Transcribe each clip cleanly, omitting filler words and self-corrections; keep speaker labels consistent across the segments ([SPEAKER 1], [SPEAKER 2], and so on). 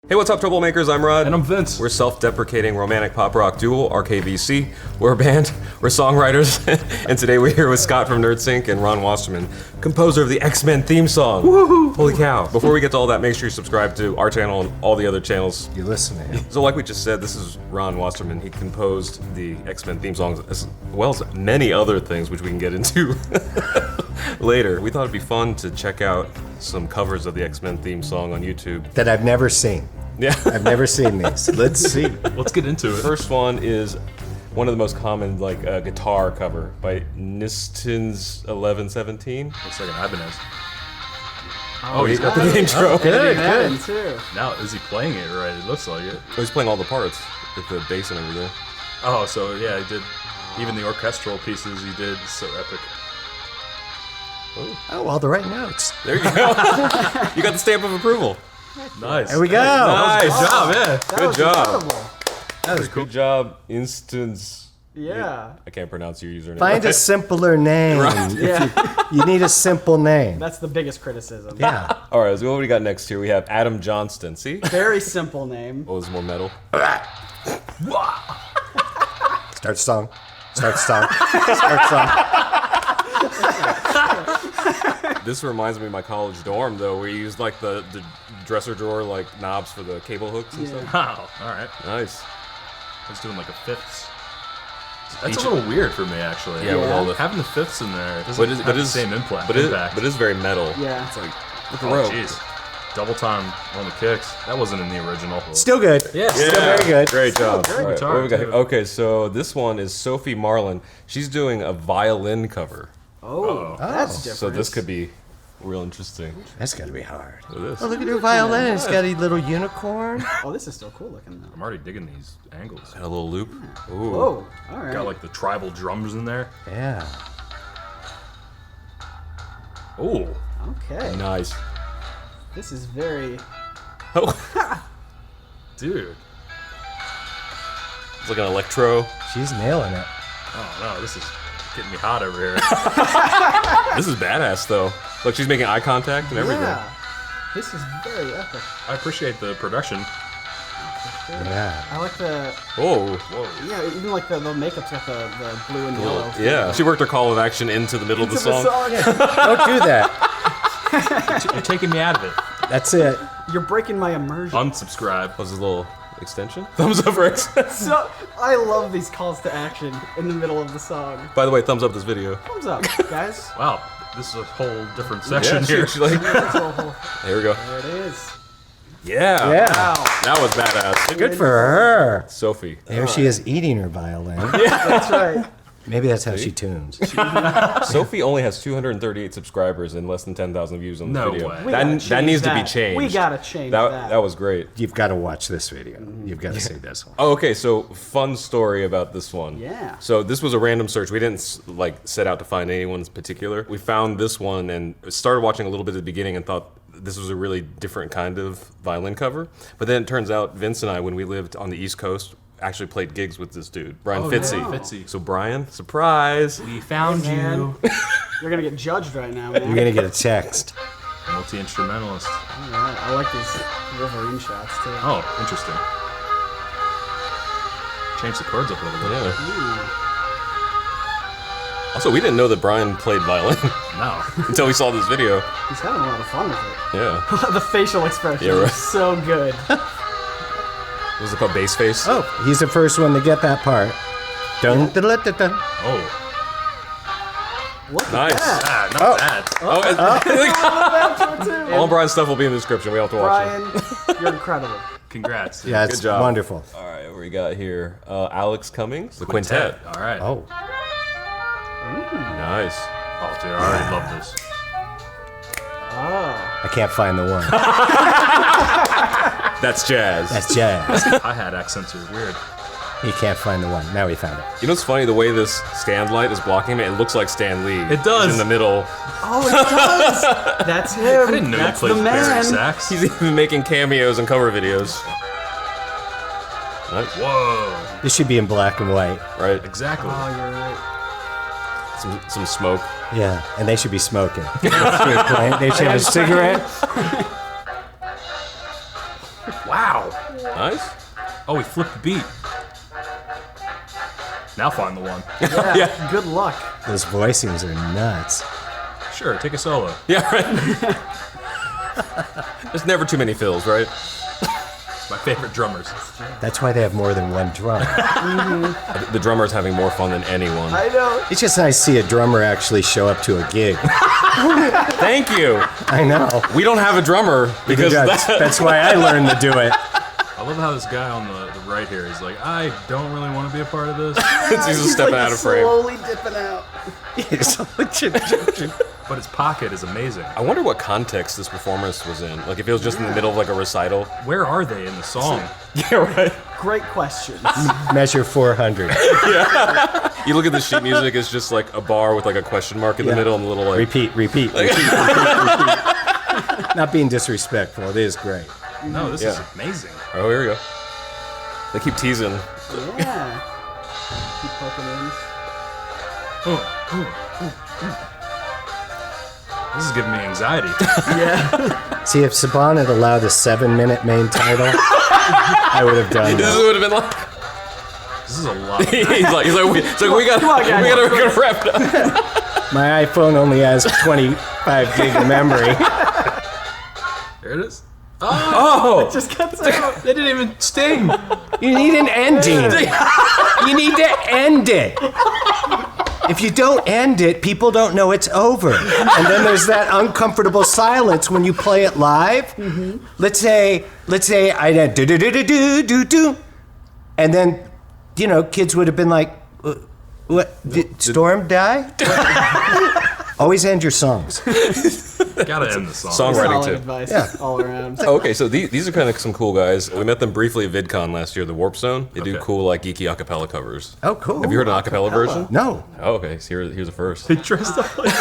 [SPEAKER 1] Hey, what's up, troublemakers? I'm Rod.
[SPEAKER 2] And I'm Vince.
[SPEAKER 1] We're self-deprecating romantic pop rock duo, RKVC. We're a band, we're songwriters, and today we're here with Scott from NerdSync and Ron Wasserman, composer of the X-Men theme song. Woohoo! Holy cow. Before we get to all that, make sure you subscribe to our channel and all the other channels.
[SPEAKER 3] You listen to him.
[SPEAKER 1] So like we just said, this is Ron Wasserman. He composed the X-Men theme songs as well as many other things, which we can get into later. We thought it'd be fun to check out some covers of the X-Men theme song on YouTube.
[SPEAKER 3] That I've never seen.
[SPEAKER 1] Yeah.
[SPEAKER 3] I've never seen these. Let's see.
[SPEAKER 2] Let's get into it.
[SPEAKER 1] First one is one of the most common guitar cover by nche's 1117.
[SPEAKER 2] Looks like an Ibanez.
[SPEAKER 1] Oh, he's got the intro.
[SPEAKER 3] Good.
[SPEAKER 4] Too.
[SPEAKER 2] Now, is he playing it right? It looks like it.
[SPEAKER 1] He's playing all the parts with the bass and everything.
[SPEAKER 2] Oh, so yeah, he did. Even the orchestral pieces he did, so epic.
[SPEAKER 3] Oh, all the right notes.
[SPEAKER 1] There you go. You got the stamp of approval.
[SPEAKER 2] Nice.
[SPEAKER 3] There we go.
[SPEAKER 1] Nice.
[SPEAKER 2] Good job, yeah.
[SPEAKER 1] Good job.
[SPEAKER 4] Incredible.
[SPEAKER 3] That was cool.
[SPEAKER 1] Good job, Instance.
[SPEAKER 4] Yeah.
[SPEAKER 1] I can't pronounce your username.
[SPEAKER 3] Find a simpler name.
[SPEAKER 1] Right.
[SPEAKER 4] Yeah.
[SPEAKER 3] You need a simple name.
[SPEAKER 4] That's the biggest criticism.
[SPEAKER 3] Yeah.
[SPEAKER 1] All right, so what do we got next here? We have Adam Johnston. See?
[SPEAKER 4] Very simple name.
[SPEAKER 1] Oh, it's more metal.
[SPEAKER 3] Start song. Start song. Start song.
[SPEAKER 1] This reminds me of my college dorm, though, where you used like the dresser drawer like knobs for the cable hooks and stuff.
[SPEAKER 2] Wow. All right.
[SPEAKER 1] Nice.
[SPEAKER 2] He's doing like a fifths. That's a little weird for me, actually.
[SPEAKER 1] Yeah, with all the
[SPEAKER 2] having the fifths in there. It doesn't have the same impact.
[SPEAKER 1] But it's very metal.
[SPEAKER 4] Yeah.
[SPEAKER 1] It's like look
[SPEAKER 2] Oh,
[SPEAKER 1] around.
[SPEAKER 2] jeez. Double time on the kicks. That wasn't in the original.
[SPEAKER 3] Still good.
[SPEAKER 2] Yeah.
[SPEAKER 3] Still very good.
[SPEAKER 1] Great job.
[SPEAKER 4] great
[SPEAKER 1] All right,
[SPEAKER 2] guitar,
[SPEAKER 1] what we got
[SPEAKER 2] too.
[SPEAKER 1] here? Okay, so this one is Sophie Marlin. She's doing a violin cover.
[SPEAKER 4] Oh, that's different.
[SPEAKER 1] So this could be real interesting.
[SPEAKER 3] That's got to be hard.
[SPEAKER 1] Look at this.
[SPEAKER 3] Oh, look at her violin. It's got a little unicorn.
[SPEAKER 4] Oh, this is still cool looking though.
[SPEAKER 2] I'm already digging these angles.
[SPEAKER 1] Got a little loop. Ooh.
[SPEAKER 4] Whoa. All right.
[SPEAKER 2] Got like the tribal drums in there.
[SPEAKER 3] Yeah.
[SPEAKER 2] Oh.
[SPEAKER 4] Okay.
[SPEAKER 1] Nice.
[SPEAKER 4] This is very.
[SPEAKER 1] Oh,
[SPEAKER 2] Dude.
[SPEAKER 1] it's like an electro.
[SPEAKER 3] She's nailing it.
[SPEAKER 2] Oh no, this is getting me hot over here.
[SPEAKER 1] This is badass, though. Look, she's making eye contact and everything.
[SPEAKER 4] Yeah. This is very epic.
[SPEAKER 2] I appreciate the production.
[SPEAKER 3] Yeah.
[SPEAKER 4] I like the.
[SPEAKER 1] Oh,
[SPEAKER 2] Whoa.
[SPEAKER 4] Yeah, even like the makeup's got the blue and yellow.
[SPEAKER 1] yeah. She worked her call of action into the middle of the song.
[SPEAKER 3] Don't do that.
[SPEAKER 2] You're taking me out of it.
[SPEAKER 3] That's it.
[SPEAKER 4] You're breaking my immersion.
[SPEAKER 2] Unsubscribe.
[SPEAKER 1] Was this a little extension? Thumbs up for extension.
[SPEAKER 4] So I love these calls to action in the middle of the song.
[SPEAKER 1] By the way, thumbs up this video.
[SPEAKER 4] Thumbs up, guys.
[SPEAKER 2] Wow, this is a whole different section
[SPEAKER 1] Yeah,
[SPEAKER 2] here.
[SPEAKER 1] she like.
[SPEAKER 4] That's a whole-
[SPEAKER 1] Here we go.
[SPEAKER 4] There it is.
[SPEAKER 1] Yeah.
[SPEAKER 3] Yeah.
[SPEAKER 4] Wow.
[SPEAKER 1] That was badass.
[SPEAKER 3] Good for her.
[SPEAKER 1] Sophie.
[SPEAKER 3] There she is eating her violin.
[SPEAKER 4] That's right.
[SPEAKER 3] Maybe that's how she tunes.
[SPEAKER 1] Sophie only has 238 subscribers and less than 10,000 views on the
[SPEAKER 2] No
[SPEAKER 1] video.
[SPEAKER 2] way.
[SPEAKER 4] We gotta
[SPEAKER 1] That
[SPEAKER 4] change
[SPEAKER 1] needs to be
[SPEAKER 4] that.
[SPEAKER 1] changed.
[SPEAKER 4] We gotta change that.
[SPEAKER 1] That was great.
[SPEAKER 3] You've got to watch this video. You've got to see this one.
[SPEAKER 1] Oh, okay, so fun story about this one.
[SPEAKER 4] Yeah.
[SPEAKER 1] So this was a random search. We didn't set out to find anyone's particular. We found this one and started watching a little bit at the beginning and thought this was a really different kind of violin cover. But then it turns out Vince and I, when we lived on the East Coast, actually played gigs with this dude, Brian Fitzy.
[SPEAKER 2] yeah. Fitzy.
[SPEAKER 1] So Brian, surprise.
[SPEAKER 2] We found
[SPEAKER 4] Man, you're gonna get judged right now, man.
[SPEAKER 3] You're going to get a text.
[SPEAKER 2] Multi-instrumentalist.
[SPEAKER 4] All right, I like these Wolverine shots too.
[SPEAKER 2] Oh, interesting. Change the chords up a little bit.
[SPEAKER 1] Yeah. Also, we didn't know that Brian played violin
[SPEAKER 2] No.
[SPEAKER 1] until we saw this video.
[SPEAKER 4] He's having a lot of fun with it.
[SPEAKER 1] Yeah.
[SPEAKER 4] The facial expression
[SPEAKER 1] Yeah, right.
[SPEAKER 4] is so good.
[SPEAKER 1] What was it called? Bass face?
[SPEAKER 3] Oh, he's the first one to get that part. Dun, dun, dun, dun, dun.
[SPEAKER 2] Oh.
[SPEAKER 4] Look at
[SPEAKER 1] Nice.
[SPEAKER 4] that.
[SPEAKER 2] Ah, not bad.
[SPEAKER 1] Oh, all Brian's stuff will be in the description. We have to watch it.
[SPEAKER 4] Brian, you're incredible.
[SPEAKER 2] Congrats.
[SPEAKER 3] Yeah, it's
[SPEAKER 1] Good job.
[SPEAKER 3] wonderful.
[SPEAKER 1] All right, what we got here? Alex Cummings, the quintet.
[SPEAKER 2] All right.
[SPEAKER 3] Oh,
[SPEAKER 1] Nice.
[SPEAKER 2] Oh, dude, I already love this.
[SPEAKER 4] Oh.
[SPEAKER 3] I can't find the one.
[SPEAKER 1] That's jazz.
[SPEAKER 3] That's jazz.
[SPEAKER 2] Hi-hat accents are weird.
[SPEAKER 3] He can't find the one. Now he found it.
[SPEAKER 1] You know what's funny? The way this stand light is blocking it, it looks like Stan Lee.
[SPEAKER 2] It does.
[SPEAKER 1] He's in the middle.
[SPEAKER 4] Oh, it does. That's him.
[SPEAKER 2] I didn't know
[SPEAKER 4] That's
[SPEAKER 2] he plays
[SPEAKER 4] the
[SPEAKER 2] baric
[SPEAKER 4] man.
[SPEAKER 2] sax.
[SPEAKER 1] He's even making cameos and cover videos. Nice.
[SPEAKER 2] Whoa.
[SPEAKER 3] This should be in black and white.
[SPEAKER 1] Right?
[SPEAKER 2] Exactly.
[SPEAKER 4] Oh, you're right.
[SPEAKER 1] Some smoke.
[SPEAKER 3] Yeah, and they should be smoking. They should have a cigarette.
[SPEAKER 2] Wow.
[SPEAKER 1] Nice.
[SPEAKER 2] Oh, he flipped the beat. Now find the one.
[SPEAKER 4] Yeah. Good luck.
[SPEAKER 3] Those voicings are nuts.
[SPEAKER 2] Sure, take a solo.
[SPEAKER 1] Yeah, right. There's never too many fills, right?
[SPEAKER 2] My favorite drummers.
[SPEAKER 3] That's why they have more than one drum.
[SPEAKER 1] The drummer's having more fun than anyone.
[SPEAKER 4] I know.
[SPEAKER 3] It's just nice to see a drummer actually show up to a gig.
[SPEAKER 1] Thank you.
[SPEAKER 3] I know.
[SPEAKER 1] We don't have a drummer because
[SPEAKER 3] That's why I learned to do it.
[SPEAKER 2] I love how this guy on the right here is like, I don't really want to be a part of this.
[SPEAKER 1] he's just stepping out of frame.
[SPEAKER 4] Slowly dipping out.
[SPEAKER 2] But his pocket is amazing.
[SPEAKER 1] I wonder what context this performance was in. Like if it was just in the middle of like a recital.
[SPEAKER 2] Where are they in the song?
[SPEAKER 1] Yeah, right.
[SPEAKER 4] Great questions.
[SPEAKER 3] Measure 400.
[SPEAKER 1] You look at the sheet music, it's just like a bar with like a question mark in the middle and a little like.
[SPEAKER 3] Repeat. Not being disrespectful, it is great.
[SPEAKER 2] No, this is amazing.
[SPEAKER 1] Oh, here we go. They keep teasing.
[SPEAKER 4] Yeah. Keep poking in.
[SPEAKER 2] This is giving me anxiety.
[SPEAKER 4] Yeah.
[SPEAKER 3] See, if Saban had allowed a 7-minute main title, I would have done
[SPEAKER 1] This
[SPEAKER 3] that.
[SPEAKER 1] would have been like.
[SPEAKER 2] This is a lot.
[SPEAKER 1] we gotta wrap it up.
[SPEAKER 3] My iPhone only has 25 gig of memory.
[SPEAKER 2] There it is.
[SPEAKER 1] Oh!
[SPEAKER 4] Just cuts out.
[SPEAKER 2] They didn't even sting.
[SPEAKER 3] You need an ending. You need to end it. If you don't end it, people don't know it's over. And then there's that uncomfortable silence when you play it live. Mm-hmm. Let's say I did do, and then, kids would have been like, "What? Did Storm die?" Always end your songs.
[SPEAKER 2] Gotta end the song.
[SPEAKER 1] Songwriting
[SPEAKER 4] Solid
[SPEAKER 1] too.
[SPEAKER 4] advice
[SPEAKER 3] Yeah.
[SPEAKER 4] all around.
[SPEAKER 1] Oh, okay, so these are kind of some cool guys. We met them briefly at VidCon last year, the Warp Zone. They do
[SPEAKER 2] Okay.
[SPEAKER 1] cool, like, geeky acapella covers.
[SPEAKER 3] Oh, cool.
[SPEAKER 1] Have you heard an acapella version?
[SPEAKER 3] No.
[SPEAKER 1] Oh, okay, so here's a first.
[SPEAKER 2] They dressed up like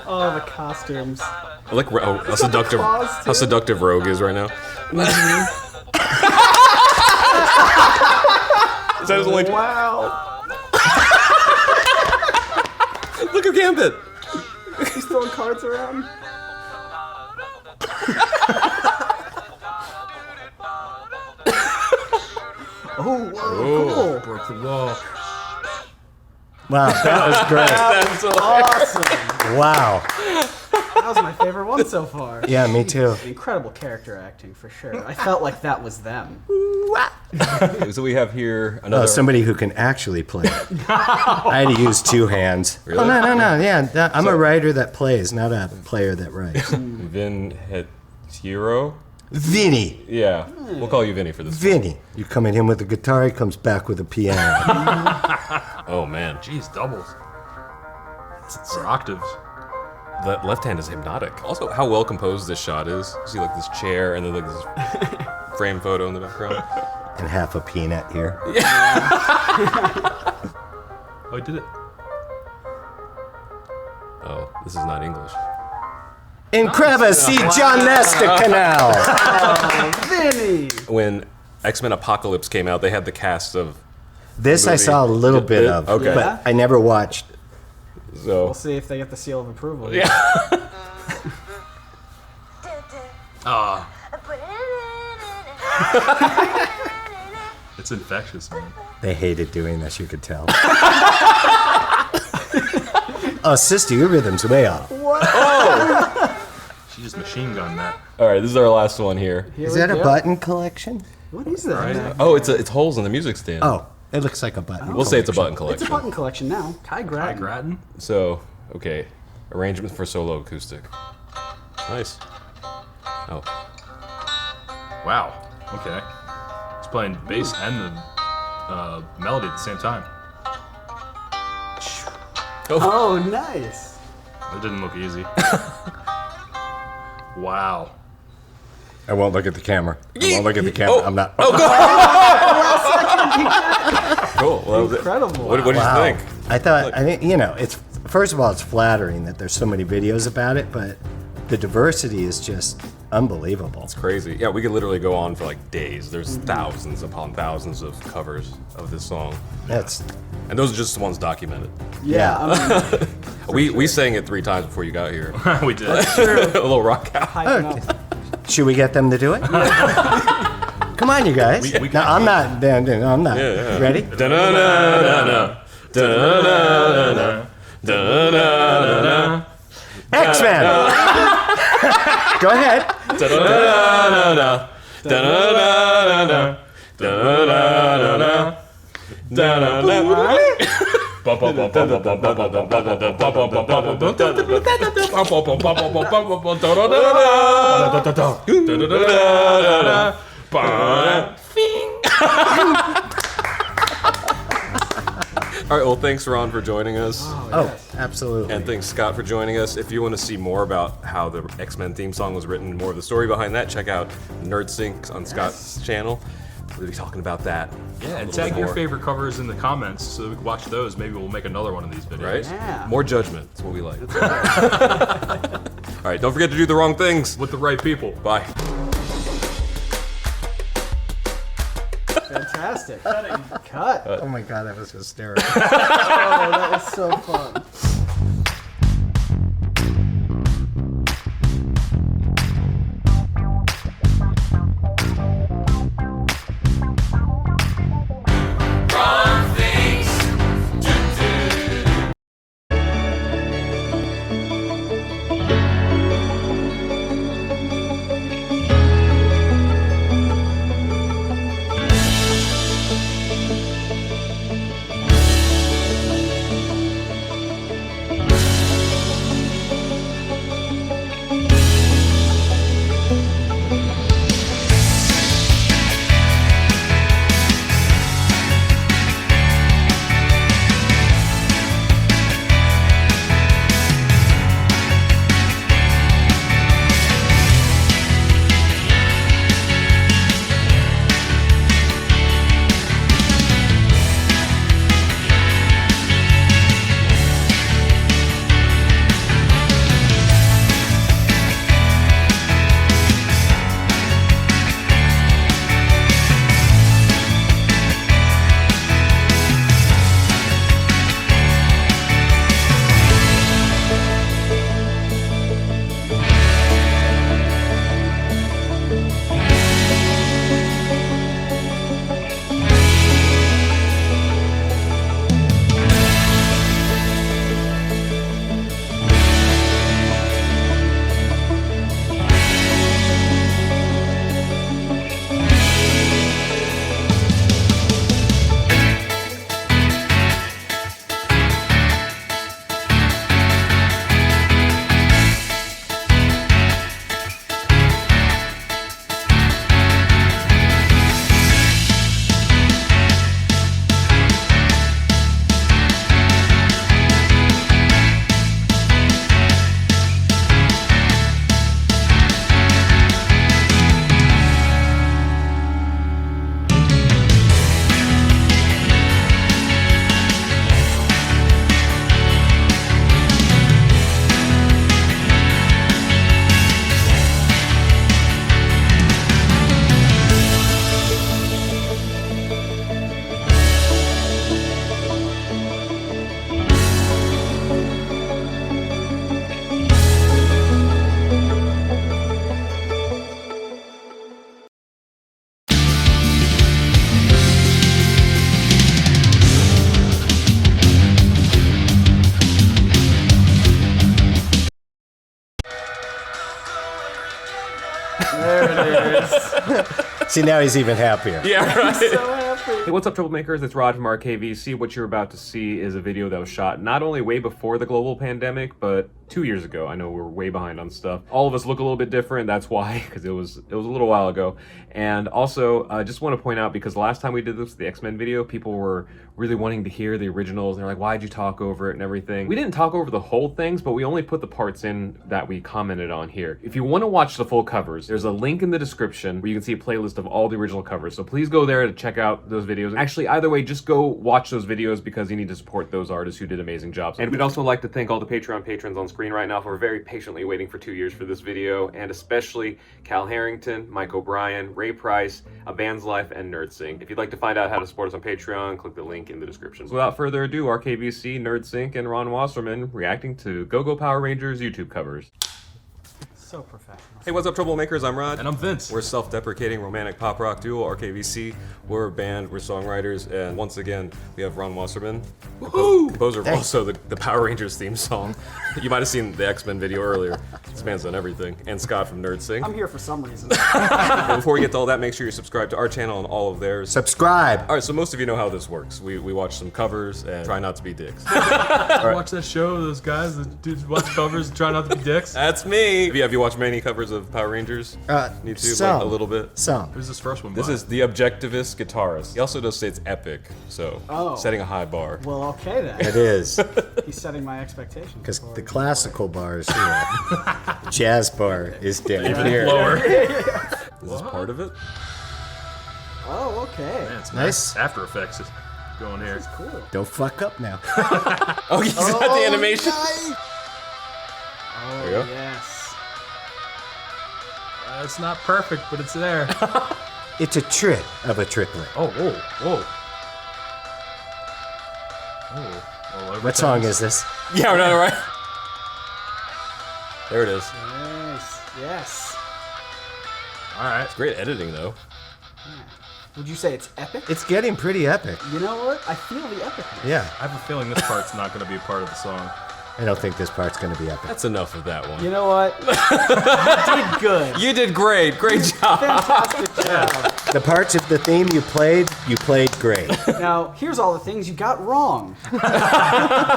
[SPEAKER 4] Oh, the costumes.
[SPEAKER 1] I like how seductive,
[SPEAKER 4] applause, too?
[SPEAKER 1] how seductive Rogue is right now. Is that his only...
[SPEAKER 4] Wow.
[SPEAKER 1] Look at Gambit!
[SPEAKER 4] He's throwing cards around. Oh, whoa, cool.
[SPEAKER 2] broke the wall.
[SPEAKER 3] Wow, that was great.
[SPEAKER 1] That's
[SPEAKER 4] Awesome.
[SPEAKER 3] Wow.
[SPEAKER 4] That was my favorite one so far.
[SPEAKER 3] Yeah, me too.
[SPEAKER 4] Incredible character acting, for sure. I felt like that was them.
[SPEAKER 1] So we have here another...
[SPEAKER 3] Somebody who can actually play it. I had to use 2 hands.
[SPEAKER 1] Really?
[SPEAKER 3] Oh, no. Yeah, I'm a writer that plays, not a player that writes.
[SPEAKER 1] Vin Hetero?
[SPEAKER 3] Vinny.
[SPEAKER 1] Yeah, we'll call you Vinny for this.
[SPEAKER 3] Vinny. You come at him with a guitar, he comes back with a piano.
[SPEAKER 1] Oh, man.
[SPEAKER 2] Jeez, doubles. Or octaves.
[SPEAKER 1] The left hand is hypnotic. Also, how well composed this shot is. You see, like, this chair and then, like, this frame photo in the background.
[SPEAKER 3] And half a peanut here.
[SPEAKER 2] Oh, he did it.
[SPEAKER 1] Oh, this is not English.
[SPEAKER 3] In crevice, see John Lester Canal.
[SPEAKER 4] Vinny!
[SPEAKER 1] When X-Men Apocalypse came out, they had the cast of...
[SPEAKER 3] This I
[SPEAKER 1] movie.
[SPEAKER 3] saw a little bit
[SPEAKER 1] Did-
[SPEAKER 3] of,
[SPEAKER 1] okay.
[SPEAKER 3] but I never watched.
[SPEAKER 1] So...
[SPEAKER 4] We'll see if they get the seal of approval.
[SPEAKER 1] Yeah.
[SPEAKER 2] Ah. It's infectious, man.
[SPEAKER 3] They hated doing this, you could tell. Oh, sister, your rhythm's way off.
[SPEAKER 2] She just machine gunned that.
[SPEAKER 1] All right, this is our last one here.
[SPEAKER 4] Here
[SPEAKER 3] Is
[SPEAKER 4] we
[SPEAKER 3] that a
[SPEAKER 4] go.
[SPEAKER 3] button collection?
[SPEAKER 4] What is that?
[SPEAKER 1] Oh, it's holes in the music stand.
[SPEAKER 3] Oh, it looks like a button.
[SPEAKER 1] We'll say it's a button
[SPEAKER 4] It's
[SPEAKER 1] collection.
[SPEAKER 4] a button collection now. Kai
[SPEAKER 2] Hi,
[SPEAKER 4] Grattan.
[SPEAKER 2] Grattan.
[SPEAKER 1] So, okay, arrangement for solo acoustic. Nice. Oh,
[SPEAKER 2] Wow. Okay. He's playing bass and the melody at the same time.
[SPEAKER 4] Oh, nice.
[SPEAKER 2] It didn't look easy. Wow.
[SPEAKER 3] I won't look at the camera. I won't look at the camera. I'm not.
[SPEAKER 1] cool. Well, that was it.
[SPEAKER 4] Incredible.
[SPEAKER 1] What did you
[SPEAKER 3] Wow.
[SPEAKER 1] think?
[SPEAKER 3] I thought, it's first of all, it's flattering that there's so many videos about it, but the diversity is just unbelievable.
[SPEAKER 1] It's crazy. Yeah, we could literally go on for like days. There's thousands upon thousands of covers of this song,
[SPEAKER 3] That's
[SPEAKER 1] and those are just the ones documented.
[SPEAKER 4] Yeah, I mean,
[SPEAKER 1] We sang it 3 times before you got here.
[SPEAKER 2] We did.
[SPEAKER 1] A little rock out.
[SPEAKER 4] hyping up.
[SPEAKER 3] Should we get them to do it? Come on, you guys.
[SPEAKER 2] We
[SPEAKER 3] No, I'm not. I'm not.
[SPEAKER 1] Yeah.
[SPEAKER 3] Ready?
[SPEAKER 1] Da-na-na-na-na. Da-na-na-na-na. Da-na-na-na-na.
[SPEAKER 3] X-Men. Go ahead.
[SPEAKER 1] Da-na-na-na-na. Da-na-na-na-na. Da-na-na-na-na. Da-na-na-na-na. All right, well, thanks, Ron, for joining us.
[SPEAKER 3] Oh, absolutely.
[SPEAKER 1] And thanks, Scott, for joining us. If you want to see more about how the X-Men theme song was written, more of the story behind that, check out Nerd Sync on Scott's channel. We'll be talking about that.
[SPEAKER 2] Yeah, and tag your favorite covers in the comments so we can watch those. Maybe we'll make another one of these videos.
[SPEAKER 1] Right?
[SPEAKER 4] Yeah.
[SPEAKER 1] More judgment. That's what we like. All right, don't forget to do the wrong things.
[SPEAKER 2] With the right people.
[SPEAKER 1] Bye.
[SPEAKER 4] Fantastic. Cut. Oh,
[SPEAKER 3] Oh my God, that was hysterical.
[SPEAKER 4] that was so fun.
[SPEAKER 3] See, now he's even happier.
[SPEAKER 1] Yeah, right.
[SPEAKER 4] So happy.
[SPEAKER 1] Hey, what's up, troublemakers? It's Rod from RKVC. What you're about to see is a video that was shot not only way before the global pandemic, but 2 years ago. I know we're way behind on stuff. All of us look a little bit different. That's why, because it was a little while ago. And also, just want to point out, because last time we did this, the X-Men video, people were really wanting to hear the originals, and they're like, why'd you talk over it and everything? We didn't talk over the whole things, but we only put the parts in that we commented on here. If you want to watch the full covers, there's a link in the description where you can see a playlist of all the original covers. So please go there to check out those videos. Actually, either way, just go watch those videos because you need to support those artists who did amazing jobs. And we'd also like to thank all the Patreon patrons on screen right now for very patiently waiting for 2 years for this video, and especially Cal Harrington, Mike O'Brien, Ray Price, A Band's Life, and NerdSync. If you'd like to find out how to support us on Patreon, click the link in the description. So without further ado, RKVC, NerdSync, and Ron Wasserman reacting to Go-Go Power Rangers YouTube covers.
[SPEAKER 4] So professional.
[SPEAKER 1] Hey, what's up, troublemakers? I'm Rod.
[SPEAKER 2] And I'm Vince.
[SPEAKER 1] We're a self-deprecating romantic pop rock duo, RKVC. We're a band, we're songwriters, and once again, we have Ron Wasserman, composer of also the Power Rangers theme song. You might have seen the X-Men video earlier. This man's done everything. And Scott from Nerd Sing.
[SPEAKER 4] I'm here for some reason.
[SPEAKER 1] And before we get to all that, make sure you're subscribed to our channel and all of theirs.
[SPEAKER 3] Subscribe.
[SPEAKER 1] All right, so most of you know how this works. We watch some covers and try not to be dicks.
[SPEAKER 2] Watch that show, those guys, the dudes watch covers and try not to be dicks.
[SPEAKER 1] That's me. Have you watched many covers of Power Rangers? Need to,
[SPEAKER 3] some.
[SPEAKER 1] like, a little bit.
[SPEAKER 3] Some.
[SPEAKER 2] Who's this first one
[SPEAKER 1] This
[SPEAKER 2] by?
[SPEAKER 1] is the Objectivist guitarist. He also does say it's epic, so setting a high bar.
[SPEAKER 4] Well, okay then.
[SPEAKER 3] It is.
[SPEAKER 4] He's setting my expectations.
[SPEAKER 3] Because the classical bar is here. The jazz bar is down here.
[SPEAKER 2] Lower.
[SPEAKER 1] Is this part of it?
[SPEAKER 4] Oh, okay.
[SPEAKER 2] Man, it's
[SPEAKER 3] Nice.
[SPEAKER 2] After Effects is going here.
[SPEAKER 4] Cool.
[SPEAKER 3] Don't fuck up now.
[SPEAKER 1] Oh, he's got the animation.
[SPEAKER 4] Oh,
[SPEAKER 1] There you go.
[SPEAKER 4] yes.
[SPEAKER 2] It's not perfect, but it's there.
[SPEAKER 3] It's a trick of a triplet.
[SPEAKER 2] Oh, whoa, whoa. Oh,
[SPEAKER 3] What song is this?
[SPEAKER 1] Yeah, we're not right. There it is.
[SPEAKER 4] Yes. Yes.
[SPEAKER 2] All right.
[SPEAKER 1] Great editing, though.
[SPEAKER 4] Would you say it's epic?
[SPEAKER 3] It's getting pretty epic.
[SPEAKER 4] You know what? I feel the epicness.
[SPEAKER 3] Yeah.
[SPEAKER 2] I have a feeling this part's not going to be a part of the song.
[SPEAKER 3] I don't think this part's going to be epic.
[SPEAKER 1] That's enough of that one.
[SPEAKER 4] You know what? You did good.
[SPEAKER 1] You did great. Great job.
[SPEAKER 4] Fantastic job.
[SPEAKER 3] The parts of the theme you played great.
[SPEAKER 4] Now, here's all the things you got wrong.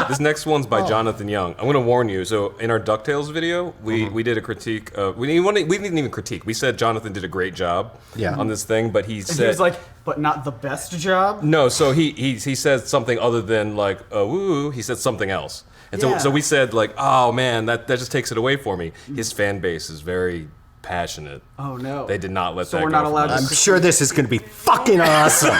[SPEAKER 1] This next one's by Jonathan Young. I'm going to warn you. So in our DuckTales video, we did a critique of... We didn't even critique. We said Jonathan did a great job on this thing, but he
[SPEAKER 4] And
[SPEAKER 1] said...
[SPEAKER 4] he was like, but not the best job?
[SPEAKER 1] No, so he said something other than like, woo, he said something else. And
[SPEAKER 4] Yeah.
[SPEAKER 1] so we said like, oh man, that just takes it away for me. His fan base is very passionate.
[SPEAKER 4] Oh no.
[SPEAKER 1] They did not let
[SPEAKER 4] So
[SPEAKER 1] that
[SPEAKER 4] we're
[SPEAKER 1] go
[SPEAKER 4] not
[SPEAKER 1] from
[SPEAKER 4] allowed to-
[SPEAKER 1] us.
[SPEAKER 3] I'm sure this is going to be fucking awesome.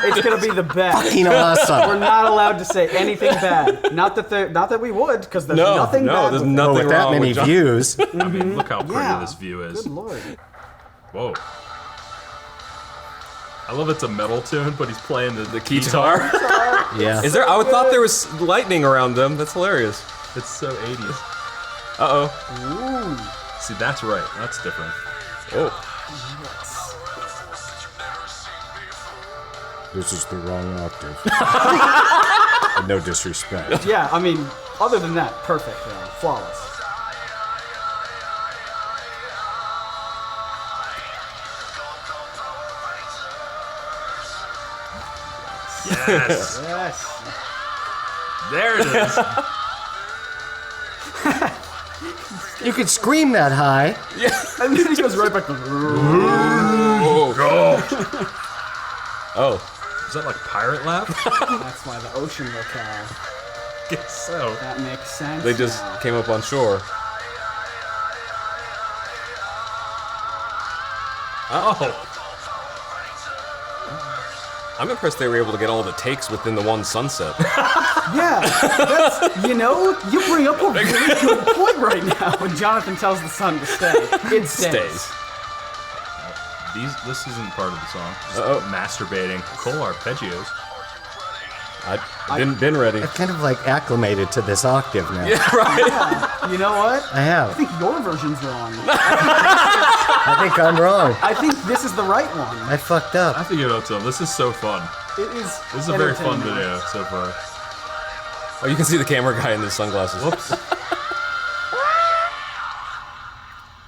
[SPEAKER 4] It's gonna be the best.
[SPEAKER 3] Fucking awesome.
[SPEAKER 4] We're not allowed to say anything bad. Not that we would, because there's
[SPEAKER 1] No,
[SPEAKER 4] nothing
[SPEAKER 1] no,
[SPEAKER 4] bad
[SPEAKER 1] there's
[SPEAKER 4] with it.
[SPEAKER 1] nothing
[SPEAKER 3] Well, with that
[SPEAKER 1] wrong
[SPEAKER 3] many
[SPEAKER 1] with John.
[SPEAKER 3] views.
[SPEAKER 2] I mean, look how pretty
[SPEAKER 4] Yeah.
[SPEAKER 2] this view is.
[SPEAKER 4] Good lord.
[SPEAKER 2] Whoa. I love it's a metal tune, but he's playing the
[SPEAKER 1] Guitar?
[SPEAKER 3] Yeah.
[SPEAKER 1] Is there? I thought there was lightning around them. That's hilarious.
[SPEAKER 2] It's so 80s.
[SPEAKER 1] Uh-oh.
[SPEAKER 2] See, that's right. That's different.
[SPEAKER 1] Oh.
[SPEAKER 3] This is the wrong octave. No disrespect.
[SPEAKER 4] Yeah, I mean, other than that, perfect, flawless.
[SPEAKER 2] Yes.
[SPEAKER 4] Yes.
[SPEAKER 2] There it is.
[SPEAKER 3] You could scream that high.
[SPEAKER 4] And then he goes right back to.
[SPEAKER 1] Oh.
[SPEAKER 2] Is that like pirate laugh?
[SPEAKER 4] That's why the ocean locale.
[SPEAKER 2] Guess so.
[SPEAKER 4] That makes sense.
[SPEAKER 1] They just
[SPEAKER 4] now.
[SPEAKER 1] came up on shore.
[SPEAKER 2] Oh.
[SPEAKER 1] I'm impressed they were able to get all the takes within the one sunset.
[SPEAKER 4] Yeah, that's, you bring up a really good point right now. When Jonathan tells the sun to stay, it stays.
[SPEAKER 2] This isn't part of the song. Just
[SPEAKER 1] Uh-oh.
[SPEAKER 2] masturbating. Cool arpeggios.
[SPEAKER 1] I've been ready.
[SPEAKER 3] I've kind of like acclimated to this octave now.
[SPEAKER 1] Yeah, right.
[SPEAKER 4] You know what?
[SPEAKER 3] I have.
[SPEAKER 4] I think your version's wrong.
[SPEAKER 3] I think I'm wrong.
[SPEAKER 4] I think this is the right one.
[SPEAKER 3] I fucked
[SPEAKER 2] I
[SPEAKER 3] up.
[SPEAKER 2] have to give it up to him. This is so fun.
[SPEAKER 4] It is.
[SPEAKER 2] This is a very fun
[SPEAKER 4] entertaining.
[SPEAKER 2] video so far.
[SPEAKER 1] Oh, you can see the camera guy in the sunglasses.
[SPEAKER 2] Whoops.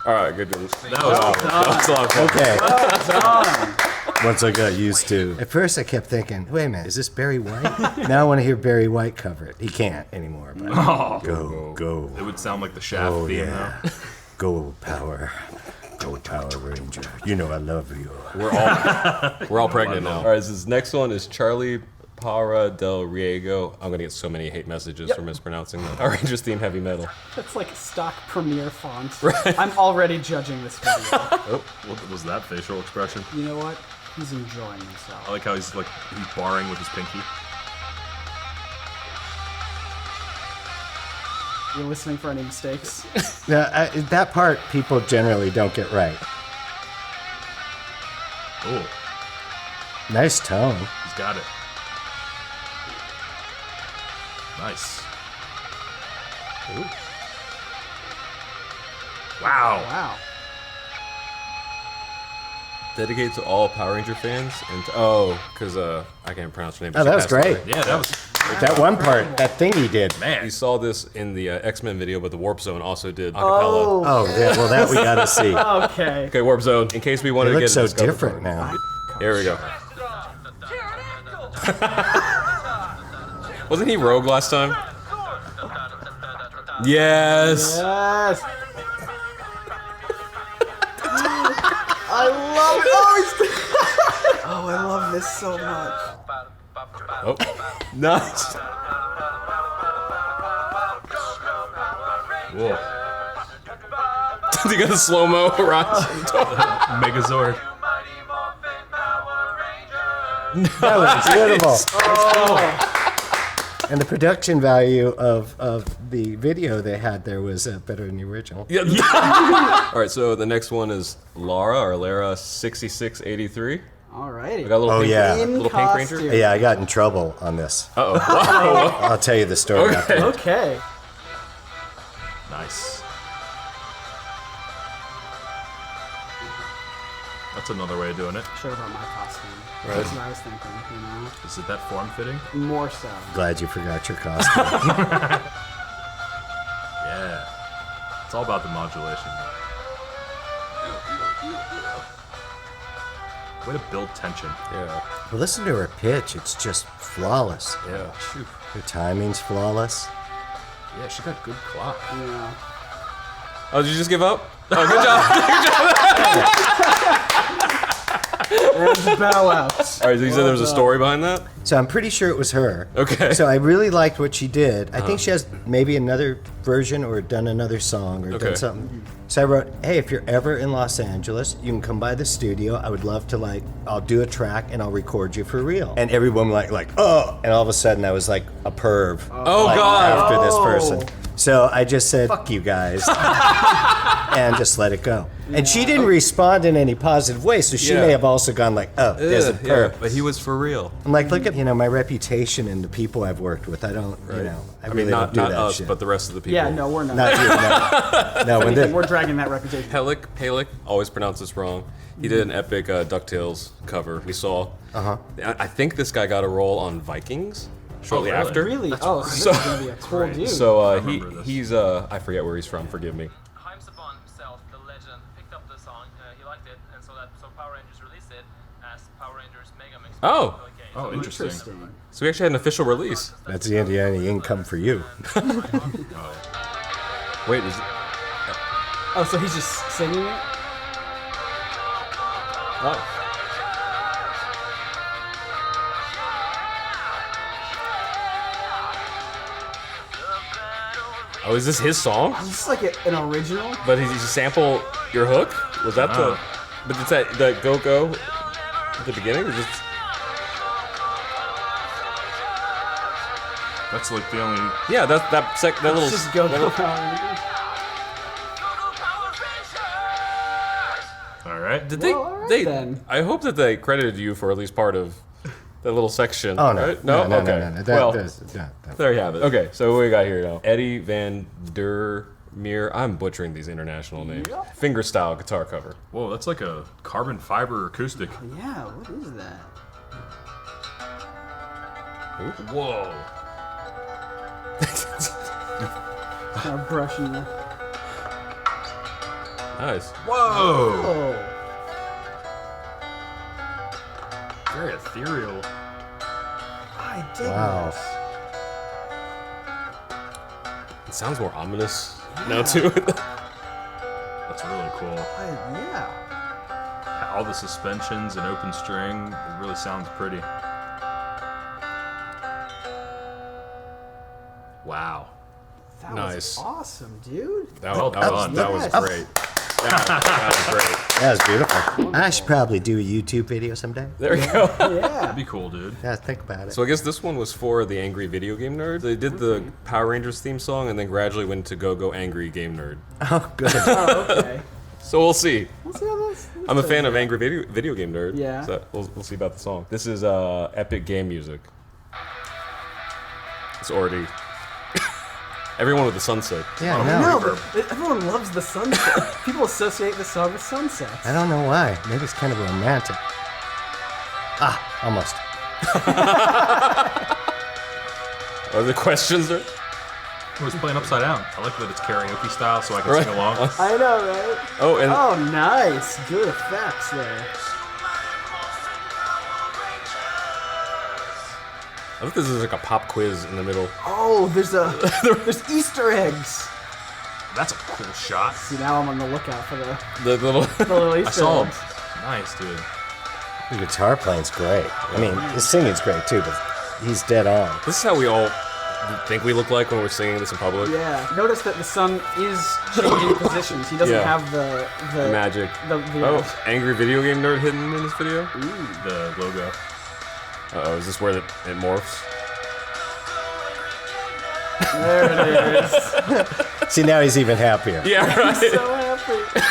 [SPEAKER 1] All right, good news.
[SPEAKER 2] That was
[SPEAKER 1] That was a lot of fun.
[SPEAKER 3] Okay.
[SPEAKER 4] Done.
[SPEAKER 3] Once I got used to. At first, I kept thinking, "Wait a minute, is this Barry White?" Now I want to hear Barry White cover it. He can't anymore. But go.
[SPEAKER 2] It would sound like the Shaft
[SPEAKER 3] Oh
[SPEAKER 2] theme,
[SPEAKER 3] yeah. Go Power. Go Power Ranger. You know I love you.
[SPEAKER 1] We're all pregnant now. All right, this next one is Charlie Para del Riego. I'm gonna get so many hate messages for mispronouncing that. Power Rangers theme heavy metal.
[SPEAKER 4] That's like stock Premiere font. I'm already judging this video.
[SPEAKER 2] though. What was that facial expression?
[SPEAKER 4] You know what? He's enjoying
[SPEAKER 2] I
[SPEAKER 4] himself.
[SPEAKER 2] like how he's barring with his pinky.
[SPEAKER 4] You're listening for any mistakes?
[SPEAKER 3] Now, that part people generally don't get right.
[SPEAKER 2] Oh,
[SPEAKER 3] Nice tone.
[SPEAKER 2] he's got it. Nice. Wow.
[SPEAKER 4] Wow.
[SPEAKER 1] Dedicated to all Power Ranger fans, and because I can't pronounce her name. but
[SPEAKER 3] Oh,
[SPEAKER 1] she
[SPEAKER 3] that was
[SPEAKER 1] passed
[SPEAKER 3] great.
[SPEAKER 1] away.
[SPEAKER 2] Yeah, that was
[SPEAKER 3] That one part, that thing he did.
[SPEAKER 2] man.
[SPEAKER 1] You saw this in the X-Men video, but the Warp Zone also did acapella.
[SPEAKER 3] Oh, yeah, well, that we gotta see.
[SPEAKER 4] Okay.
[SPEAKER 1] Okay, Warp Zone. In case we wanted
[SPEAKER 3] It
[SPEAKER 1] to
[SPEAKER 3] looks
[SPEAKER 1] get
[SPEAKER 3] so
[SPEAKER 1] a Discover
[SPEAKER 3] different
[SPEAKER 1] card.
[SPEAKER 3] now.
[SPEAKER 1] Here we go. Wasn't he Rogue last time? Yes.
[SPEAKER 4] Yes. I love oh, I love this so much.
[SPEAKER 1] Oh, nice.
[SPEAKER 2] Whoa.
[SPEAKER 1] They got a slow-mo rise.
[SPEAKER 2] Megazord.
[SPEAKER 3] That was beautiful. And the production value of the video they had there was better than the original.
[SPEAKER 1] Yeah. All right, so the next one is Lara 6683.
[SPEAKER 4] Alrighty.
[SPEAKER 1] We got a little
[SPEAKER 3] Oh,
[SPEAKER 1] pink,
[SPEAKER 3] yeah.
[SPEAKER 1] little pink ranger.
[SPEAKER 4] costume.
[SPEAKER 3] Yeah, I got in trouble on this.
[SPEAKER 1] Uh oh.
[SPEAKER 3] I'll tell you the story after.
[SPEAKER 4] Okay.
[SPEAKER 2] Nice. That's another way of doing it.
[SPEAKER 4] Should have brought my costume.
[SPEAKER 1] Right.
[SPEAKER 4] That's what I was thinking, you know?
[SPEAKER 2] Is it that form-fitting?
[SPEAKER 4] More so.
[SPEAKER 3] Glad you forgot your costume.
[SPEAKER 2] Yeah. It's all about the modulation. Way to build tension.
[SPEAKER 1] Yeah.
[SPEAKER 3] Well, listen to her pitch. It's just flawless.
[SPEAKER 1] Yeah.
[SPEAKER 3] Her timing's flawless.
[SPEAKER 2] Yeah, she got good clock.
[SPEAKER 4] Yeah.
[SPEAKER 1] Oh, did you just give up? Oh, good job.
[SPEAKER 4] And bow out.
[SPEAKER 1] All right, so you said there was a story behind that?
[SPEAKER 3] So I'm pretty sure it was her.
[SPEAKER 1] Okay.
[SPEAKER 3] So I really liked what she did. I think she has maybe another version or done another song or
[SPEAKER 1] Okay.
[SPEAKER 3] done something. So I wrote, hey, if you're ever in Los Angeles, you can come by the studio. I would love to I'll do a track and I'll record you for real. And everyone oh, and all of a sudden I was like a perv.
[SPEAKER 1] Oh, God.
[SPEAKER 3] After this person. So I just said, fuck you guys. And just let it go. And she didn't respond in any positive way, so she
[SPEAKER 1] Yeah.
[SPEAKER 3] may have also gone there's a perv.
[SPEAKER 1] But he was for real.
[SPEAKER 3] I'm look at my reputation and the people I've worked with. I don't, I really
[SPEAKER 1] not
[SPEAKER 3] don't do that
[SPEAKER 1] us,
[SPEAKER 3] shit.
[SPEAKER 1] but the rest of the people.
[SPEAKER 4] Yeah, no, we're not.
[SPEAKER 3] Not you, no. When
[SPEAKER 4] We're dragging that reputation.
[SPEAKER 1] Pelik, always pronounce this wrong. He did an epic DuckTales cover we saw. I think this guy got a role on Vikings shortly
[SPEAKER 2] really?
[SPEAKER 1] after.
[SPEAKER 4] Really? Oh, so this is going to be a cool dude.
[SPEAKER 1] So
[SPEAKER 2] remember this.
[SPEAKER 1] he's I forget where he's from. Forgive me.
[SPEAKER 5] Jaime Saban himself, the legend, picked up the song. He liked it, and so Power Rangers released it as Power Rangers Mega Mix.
[SPEAKER 1] Oh.
[SPEAKER 2] Oh, interesting.
[SPEAKER 4] Interesting.
[SPEAKER 1] So we actually had an official release.
[SPEAKER 3] That's the Indiana income for you.
[SPEAKER 1] Wait, is it?
[SPEAKER 4] Oh, so he's just singing it?
[SPEAKER 1] Oh. Oh, is this his song?
[SPEAKER 4] Is this like an original?
[SPEAKER 1] But he sample your hook? Was that the? But it's that the go at the beginning? Or just,
[SPEAKER 2] That's like the only.
[SPEAKER 1] yeah, that little.
[SPEAKER 4] Let's just go
[SPEAKER 1] that little-
[SPEAKER 4] Power Rangers.
[SPEAKER 2] All right.
[SPEAKER 1] Did they?
[SPEAKER 4] Well, all right
[SPEAKER 1] they.
[SPEAKER 4] then.
[SPEAKER 1] I hope that they credited you for at least part of that little section.
[SPEAKER 3] Oh, no.
[SPEAKER 1] Right?
[SPEAKER 3] No.
[SPEAKER 1] Okay. Well, there you have it. Okay, so what we got here now? Eddie Van Der Meer. I'm butchering these international names. Fingerstyle guitar cover.
[SPEAKER 2] Whoa, that's like a carbon fiber acoustic.
[SPEAKER 4] Yeah, what is that?
[SPEAKER 2] Whoa.
[SPEAKER 4] Kind of brushing the...
[SPEAKER 1] Nice.
[SPEAKER 2] Whoa.
[SPEAKER 4] Oh.
[SPEAKER 2] Very ethereal.
[SPEAKER 4] I dig
[SPEAKER 3] Wow.
[SPEAKER 4] this.
[SPEAKER 1] It sounds more ominous now too.
[SPEAKER 2] That's really cool.
[SPEAKER 4] Yeah.
[SPEAKER 2] All the suspensions and open string. It really sounds pretty. Wow.
[SPEAKER 4] That
[SPEAKER 1] Nice.
[SPEAKER 4] was awesome, dude.
[SPEAKER 1] That,
[SPEAKER 2] Well
[SPEAKER 1] that was
[SPEAKER 2] done.
[SPEAKER 1] that was
[SPEAKER 4] Yes.
[SPEAKER 1] great. That was great.
[SPEAKER 3] That was beautiful. I should probably do a YouTube video someday.
[SPEAKER 1] There we go.
[SPEAKER 4] Yeah.
[SPEAKER 2] That'd be cool, dude.
[SPEAKER 3] Yeah, think about it.
[SPEAKER 1] So I guess this one was for the Angry Video Game Nerd. They did the Power Rangers theme song and then gradually went to Go Angry Game Nerd.
[SPEAKER 3] Oh, good.
[SPEAKER 4] Oh, okay.
[SPEAKER 1] So we'll see.
[SPEAKER 4] Let's see how this
[SPEAKER 1] I'm a fan of Angry Video Game Nerd.
[SPEAKER 4] Yeah.
[SPEAKER 1] So we'll see about the song. This is epic game music. It's already. Everyone with the sunset.
[SPEAKER 3] Yeah, I know.
[SPEAKER 4] No, but everyone loves the sunset. People associate the song with sunsets.
[SPEAKER 3] I don't know why. Maybe it's kind of romantic. Ah, almost.
[SPEAKER 1] Are there questions there?
[SPEAKER 2] It was playing upside down. I like that it's karaoke style, so I can sing along.
[SPEAKER 4] I know, right?
[SPEAKER 1] Oh, and
[SPEAKER 4] Oh, nice. Good effects there.
[SPEAKER 1] I think this is like a pop quiz in the middle.
[SPEAKER 4] Oh, there's Easter eggs.
[SPEAKER 2] That's a cool shot.
[SPEAKER 4] See, now I'm on the lookout for the
[SPEAKER 1] The little.
[SPEAKER 4] little Easter
[SPEAKER 2] I saw him.
[SPEAKER 4] eggs.
[SPEAKER 2] Nice, dude.
[SPEAKER 3] The guitar playing's great. I mean, his singing's great too, but he's dead on.
[SPEAKER 1] This is how we all think we look like when we're singing this in public.
[SPEAKER 4] Yeah. Notice that the sun is changing positions. He doesn't
[SPEAKER 1] Yeah.
[SPEAKER 4] have the
[SPEAKER 1] Magic.
[SPEAKER 4] The
[SPEAKER 1] Oh, angry video game nerd hidden in this video.
[SPEAKER 2] The logo.
[SPEAKER 1] Uh-oh, is this where it morphs?
[SPEAKER 4] There it is.
[SPEAKER 3] See, now he's even happier.
[SPEAKER 1] Yeah, right.
[SPEAKER 4] So happy.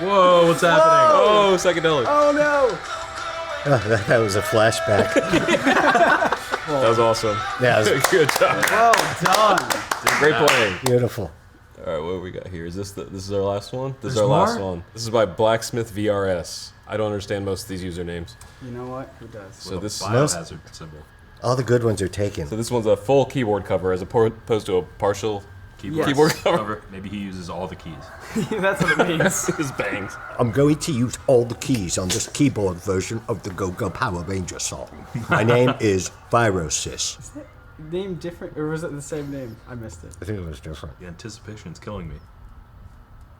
[SPEAKER 2] Whoa, what's happening?
[SPEAKER 1] Oh, psychedelic.
[SPEAKER 4] Oh no.
[SPEAKER 3] That was a flashback.
[SPEAKER 1] That was awesome.
[SPEAKER 3] Yeah, it was
[SPEAKER 1] Good job.
[SPEAKER 4] Well done.
[SPEAKER 1] Great playing.
[SPEAKER 3] beautiful.
[SPEAKER 1] All right, what do we got here? Is this this is our last one? This is
[SPEAKER 2] There's
[SPEAKER 1] our last
[SPEAKER 2] more?
[SPEAKER 1] one. This is by Blacksmith VRS. I don't understand most of these usernames.
[SPEAKER 4] You know what? Who does?
[SPEAKER 1] So this
[SPEAKER 2] Biohazard symbol.
[SPEAKER 3] All the good ones are taken.
[SPEAKER 1] so this one's a full keyboard cover as opposed to a partial
[SPEAKER 2] Keyboard.
[SPEAKER 1] keyboard cover.
[SPEAKER 2] Maybe he uses all the keys.
[SPEAKER 4] That's what it means.
[SPEAKER 1] His bangs.
[SPEAKER 3] I'm going to use all the keys on this keyboard version of the Go-Go Power Ranger song. My name is Virosis.
[SPEAKER 4] Name different, or was it the same name? I missed it.
[SPEAKER 3] I think it was different.
[SPEAKER 2] The anticipation's killing me.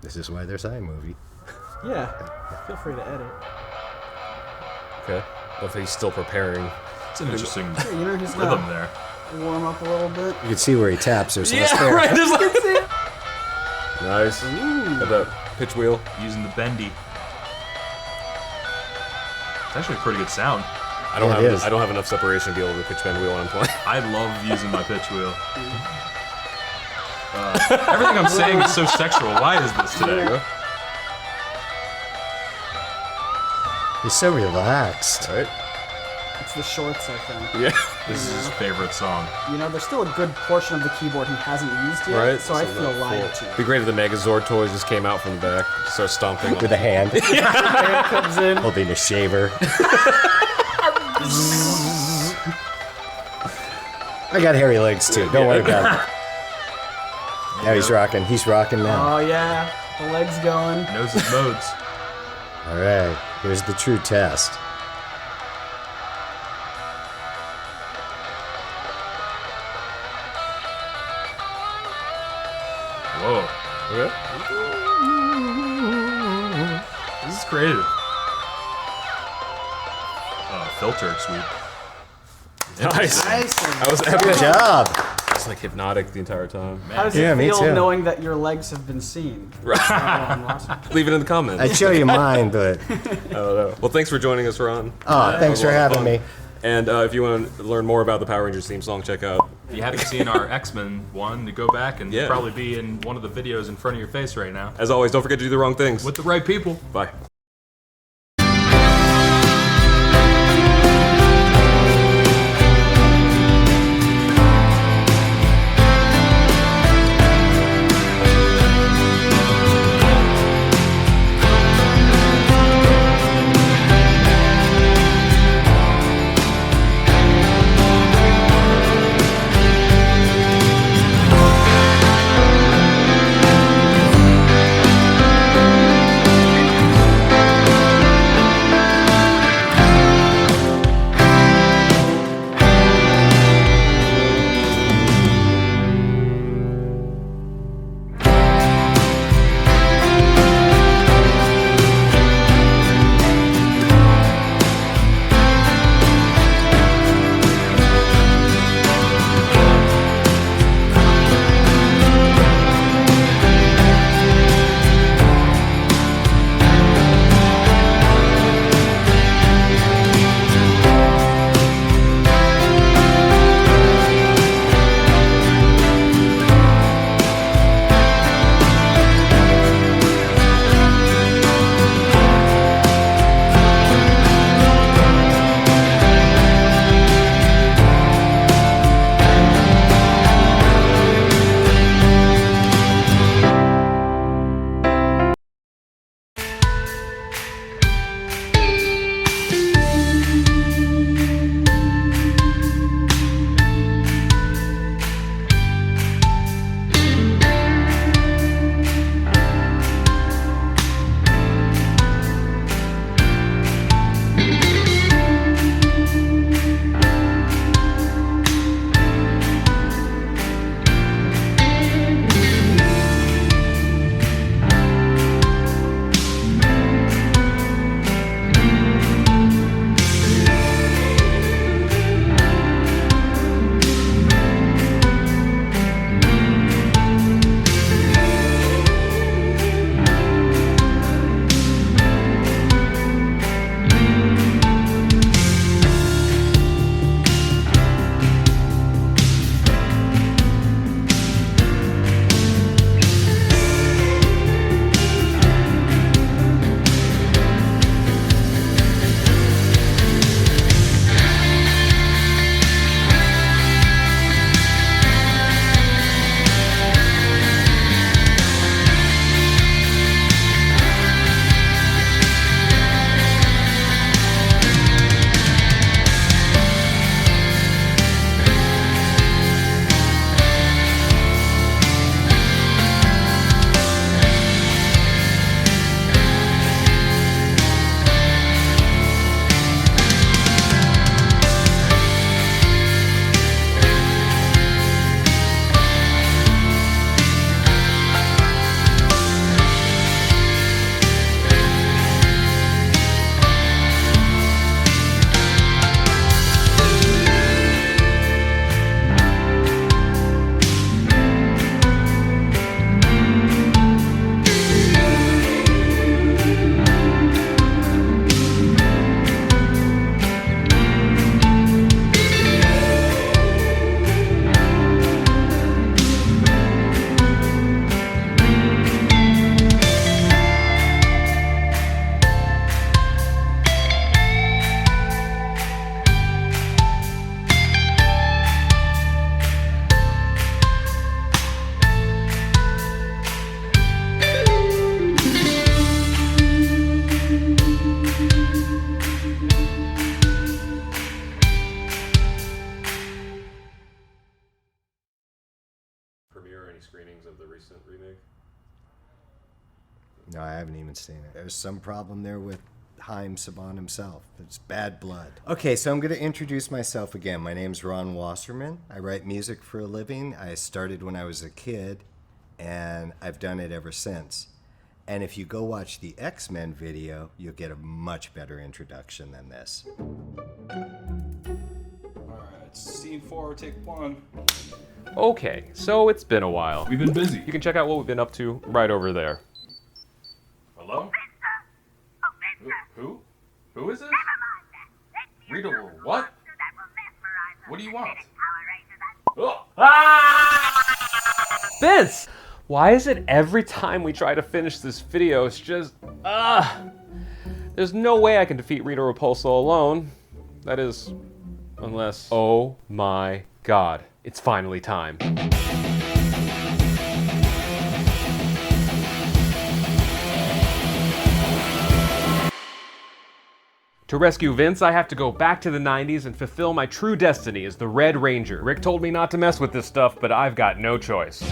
[SPEAKER 3] This is why there's iMovie.
[SPEAKER 4] Yeah. Feel free to edit.
[SPEAKER 1] Okay. If he's still preparing.
[SPEAKER 2] It's an interesting
[SPEAKER 4] Yeah, you know, he's
[SPEAKER 2] rhythm
[SPEAKER 4] gonna
[SPEAKER 2] there.
[SPEAKER 4] warm up a little bit.
[SPEAKER 3] You can see where he taps. There's less there.
[SPEAKER 1] There's like, nice. Got that pitch wheel.
[SPEAKER 2] Using the bendy. It's actually a pretty good sound.
[SPEAKER 1] I don't
[SPEAKER 3] Yeah, it
[SPEAKER 1] have
[SPEAKER 3] is.
[SPEAKER 1] I don't have enough separation to be able to pitch bend wheel when I'm playing.
[SPEAKER 2] I love using my pitch wheel. Everything I'm saying is so sexual. Why is this today?
[SPEAKER 3] He's so relaxed.
[SPEAKER 1] All right.
[SPEAKER 4] It's the shorts, I think.
[SPEAKER 1] Yeah.
[SPEAKER 2] This is his favorite song.
[SPEAKER 4] You know, there's still a good portion of the keyboard he hasn't used yet,
[SPEAKER 1] Right.
[SPEAKER 4] so I
[SPEAKER 1] So
[SPEAKER 4] feel
[SPEAKER 1] that
[SPEAKER 4] lied
[SPEAKER 1] full-
[SPEAKER 4] to.
[SPEAKER 1] Be great if the Megazord toys just came out from the back, start stomping.
[SPEAKER 3] With a hand,
[SPEAKER 4] There it comes in.
[SPEAKER 3] holding a shaver. I got hairy legs too. Don't worry about it. Now he's rocking. He's rocking now.
[SPEAKER 4] Oh yeah, the legs going.
[SPEAKER 2] Knows his modes.
[SPEAKER 3] All right. Here's the true test.
[SPEAKER 2] Whoa.
[SPEAKER 1] Okay.
[SPEAKER 2] This is creative. Filter sweep.
[SPEAKER 1] Nice.
[SPEAKER 4] Nice.
[SPEAKER 1] I was happy.
[SPEAKER 3] Good job.
[SPEAKER 1] It's like hypnotic the entire time.
[SPEAKER 4] How does
[SPEAKER 3] Yeah,
[SPEAKER 4] it
[SPEAKER 3] me
[SPEAKER 4] feel
[SPEAKER 3] too.
[SPEAKER 4] knowing that your legs have been seen?
[SPEAKER 1] Leave it in the comments.
[SPEAKER 3] I'd show you mine, but
[SPEAKER 1] I don't know. Well, thanks for joining us, Ron.
[SPEAKER 3] thanks for having me.
[SPEAKER 1] And if you want to learn more about the Power Rangers theme song, check out.
[SPEAKER 2] If you haven't seen our X-Men one, to go back and
[SPEAKER 1] Yeah.
[SPEAKER 2] probably be in one of the videos in front of your face right now.
[SPEAKER 1] As always, don't forget to do the wrong things.
[SPEAKER 2] With the right people.
[SPEAKER 1] Bye. recent remake?
[SPEAKER 3] No, I haven't even seen it. There's some problem there with Haim Saban himself. It's bad blood. Okay, so I'm going to introduce myself again. My name's Ron Wasserman. I write music for a living. I started when I was a kid, and I've done it ever since. And if you go watch the X-Men video, you'll get a much better introduction than this.
[SPEAKER 6] Alright, scene 4, take 1.
[SPEAKER 1] Okay, so it's been a while.
[SPEAKER 2] We've been busy.
[SPEAKER 1] You can check out what we've been up to right over there.
[SPEAKER 2] Hello? Who? Who is this? Rita, what? What do you want? Oh.
[SPEAKER 1] Vince! Why is it every time we try to finish this video, it's just, there's no way I can defeat Rita Repulsa alone. That is, unless, oh my god, it's finally time. To rescue Vince, I have to go back to the 90s and fulfill my true destiny as the Red Ranger. Rick told me not to mess with this stuff, but I've got no choice.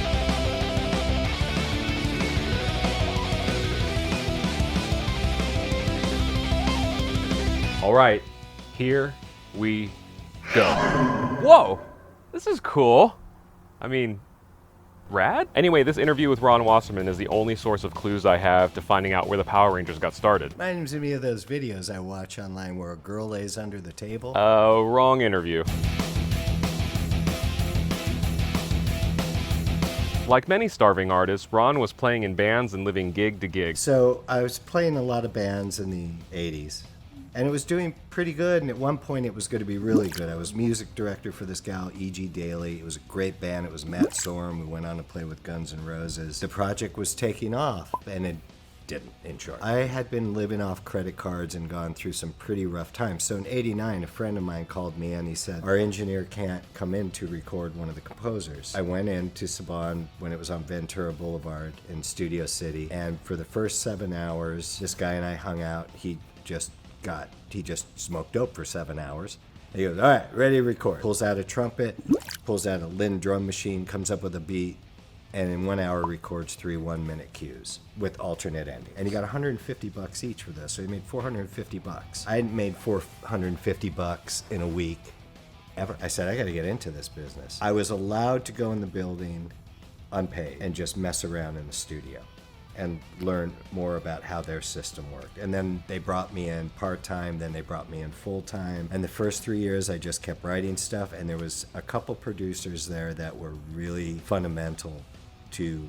[SPEAKER 1] All right, here we go. Whoa, this is cool. I mean, rad? Anyway, this interview with Ron Wasserman is the only source of clues I have to finding out where the Power Rangers got started.
[SPEAKER 3] Reminds me of those videos I watch online where a girl lays under the table.
[SPEAKER 1] Wrong interview. Like many starving artists, Ron was playing in bands and living gig to gig.
[SPEAKER 3] So I was playing a lot of bands in the 80s, and it was doing pretty good, and at one point it was going to be really good. I was music director for this gal, E.G. Daly. It was a great band. It was Matt Sorum. We went on to play with Guns N' Roses. The project was taking off, and it didn't, in short. I had been living off credit cards and gone through some pretty rough times. So in '89, a friend of mine called me and he said, our engineer can't come in to record one of the composers. I went in to Saban when it was on Ventura Boulevard in Studio City, and for the first 7 hours, this guy and I hung out. He just smoked dope for 7 hours. And he goes, all right, ready to record. Pulls out a trumpet, pulls out a Linn drum machine, comes up with a beat, and in 1 hour records 3 one-minute cues with alternate ending. And he got $150 each for this, so he made $450. I hadn't made $450 in a week ever. I said, I gotta get into this business. I was allowed to go in the building unpaid and just mess around in the studio and learn more about how their system worked. And then they brought me in part-time, then they brought me in full-time. And the first 3 years I just kept writing stuff, and there was a couple producers there that were really fundamental to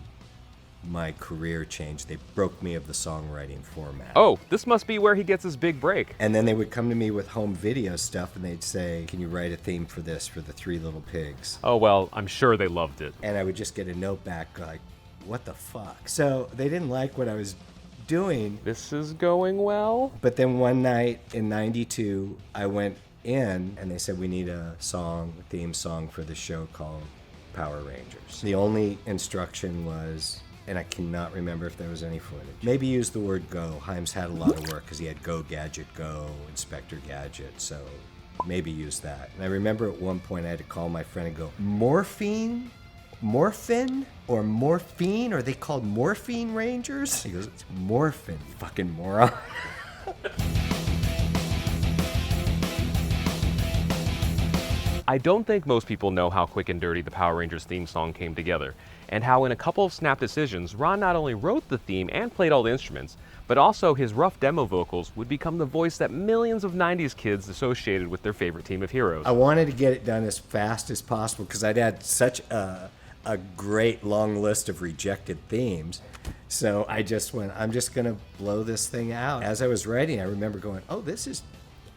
[SPEAKER 3] my career change. They broke me of the songwriting format.
[SPEAKER 1] Oh, this must be where he gets his big break.
[SPEAKER 3] And then they would come to me with home video stuff, and they'd say, can you write a theme for this, for the Three Little Pigs?
[SPEAKER 1] Oh, well, I'm sure they loved it.
[SPEAKER 3] And I would just get a note back like, what the fuck? So they didn't like what I was doing.
[SPEAKER 1] This is going well?
[SPEAKER 3] But then one night in '92, I went in and they said, we need a theme song for the show called Power Rangers. The only instruction was, and I cannot remember if there was any footage, maybe use the word go. Haim's had a lot of work because he had Go Gadget Go, Inspector Gadget, so maybe use that. And I remember at one point I had to call my friend and go, morphine or morphine? Are they called Morphine Rangers? He goes, it's morphin, fucking moron.
[SPEAKER 1] I don't think most people know how quick and dirty the Power Rangers theme song came together, and how in a couple of snap decisions, Ron not only wrote the theme and played all the instruments, but also his rough demo vocals would become the voice that millions of 90s kids associated with their favorite team of heroes.
[SPEAKER 3] I wanted to get it done as fast as possible because I'd had such a great long list of rejected themes. So I just went, I'm just going to blow this thing out. As I was writing, I remember going, oh,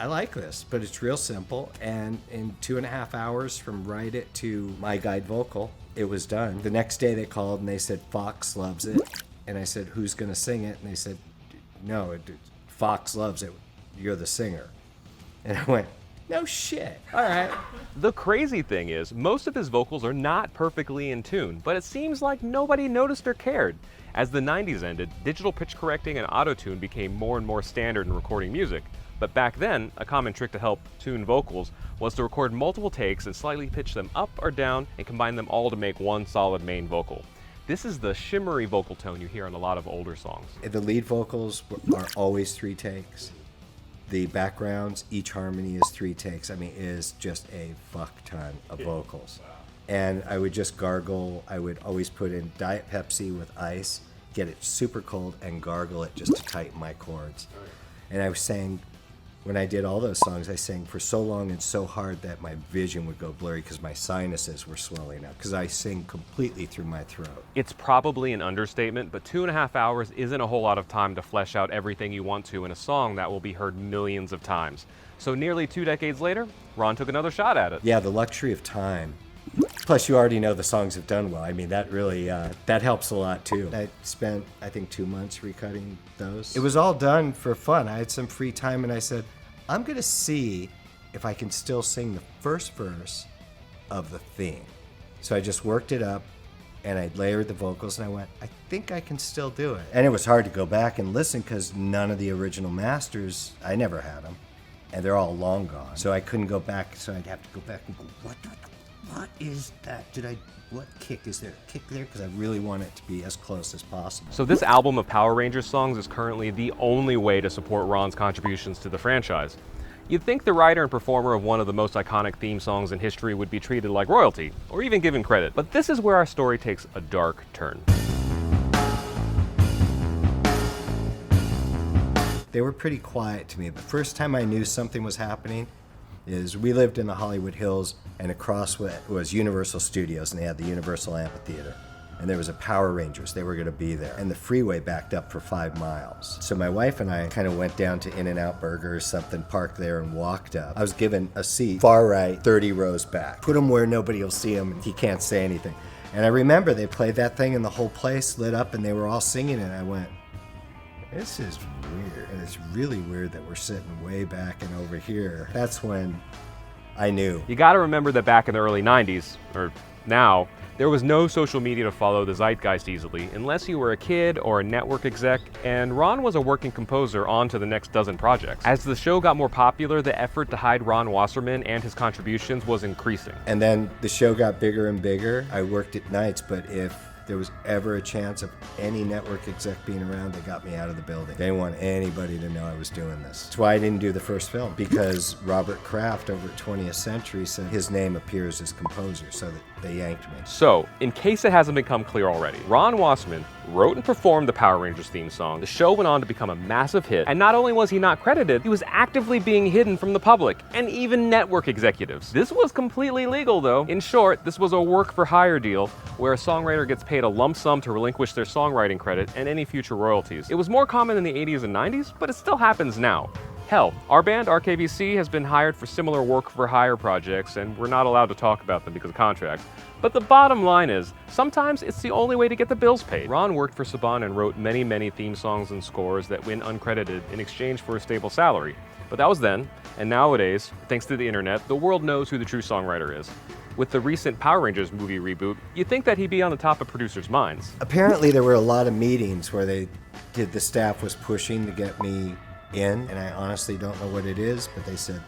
[SPEAKER 3] I like this, but it's real simple. And in 2.5 hours from write it to my guide vocal, it was done. The next day they called and they said, Fox loves it. And I said, who's going to sing it? And they said, no, Fox loves it. You're the singer. And I went, no shit. All right.
[SPEAKER 1] The crazy thing is, most of his vocals are not perfectly in tune, but it seems like nobody noticed or cared. As the 90s ended, digital pitch correcting and auto-tune became more and more standard in recording music. But back then, a common trick to help tune vocals was to record multiple takes and slightly pitch them up or down and combine them all to make one solid main vocal. This is the shimmery vocal tone you hear on a lot of older songs.
[SPEAKER 3] The lead vocals are always 3 takes. The backgrounds, each harmony is 3 takes. I mean, it is just a fuck ton of vocals. And I would just gargle. I would always put in Diet Pepsi with ice, get it super cold, and gargle it just to tighten my chords. And I sang, when I did all those songs, I sang for so long and so hard that my vision would go blurry because my sinuses were swelling up, because I sing completely through my throat.
[SPEAKER 1] It's probably an understatement, but 2.5 hours isn't a whole lot of time to flesh out everything you want to in a song that will be heard millions of times. So nearly 2 decades later, Ron took another shot at it.
[SPEAKER 3] Yeah, the luxury of time. Plus, you already know the songs have done well. I mean, that really, that helps a lot too. I spent, I think, 2 months recutting those. It was all done for fun. I had some free time and I said, I'm gonna see if I can still sing the first verse of the theme. So I just worked it up and I layered the vocals and I went, I think I can still do it. And it was hard to go back and listen because none of the original masters, I never had them. And they're all long gone. So I couldn't go back, so I'd have to go back and go, what is that? What kick? Is there a kick there? Because I really want it to be as close as possible.
[SPEAKER 1] So this album of Power Rangers songs is currently the only way to support Ron's contributions to the franchise. You'd think the writer and performer of one of the most iconic theme songs in history would be treated like royalty, or even given credit. But this is where our story takes a dark turn.
[SPEAKER 3] They were pretty quiet to me. The first time I knew something was happening is we lived in the Hollywood Hills, and across was Universal Studios, and they had the Universal Amphitheater. And there was a Power Rangers. They were going to be there. And the freeway backed up for 5 miles. So my wife and I kind of went down to In-N-Out Burger or something, parked there, and walked up. I was given a seat, far right, 30 rows back. Put them where nobody will see them, and he can't say anything. And I remember they played that thing, and the whole place lit up, and they were all singing it. And I went, this is weird. And it's really weird that we're sitting way back and over here. That's when I knew.
[SPEAKER 1] You gotta remember that back in the early 90s, or now, there was no social media to follow the zeitgeist easily, unless you were a kid or a network exec, and Ron was a working composer on to the next dozen projects. As the show got more popular, the effort to hide Ron Wasserman and his contributions was increasing.
[SPEAKER 3] And then the show got bigger and bigger. I worked at nights, but if there was ever a chance of any network exec being around, they got me out of the building. They didn't want anybody to know I was doing this. That's why I didn't do the first film, because Robert Kraft over at 20th Century said his name appears as composer, so that they yanked me.
[SPEAKER 1] So, in case it hasn't become clear already, Ron Wasserman wrote and performed the Power Rangers theme song. The show went on to become a massive hit, and not only was he not credited, he was actively being hidden from the public, and even network executives. This was completely legal though. In short, this was a work-for-hire deal, where a songwriter gets paid a lump sum to relinquish their songwriting credit and any future royalties. It was more common in the 80s and 90s, but it still happens now. Hell, our band, RKVC, has been hired for similar work-for-hire projects, and we're not allowed to talk about them because of contracts. But the bottom line is, sometimes it's the only way to get the bills paid. Ron worked for Saban and wrote many theme songs and scores that went uncredited in exchange for a stable salary. But that was then, and nowadays, thanks to the internet, the world knows who the true songwriter is. With the recent Power Rangers movie reboot, you'd think that he'd be on the top of producers' minds.
[SPEAKER 3] Apparently there were a lot of meetings where the staff was pushing to get me in, and I honestly don't know what it is, but they said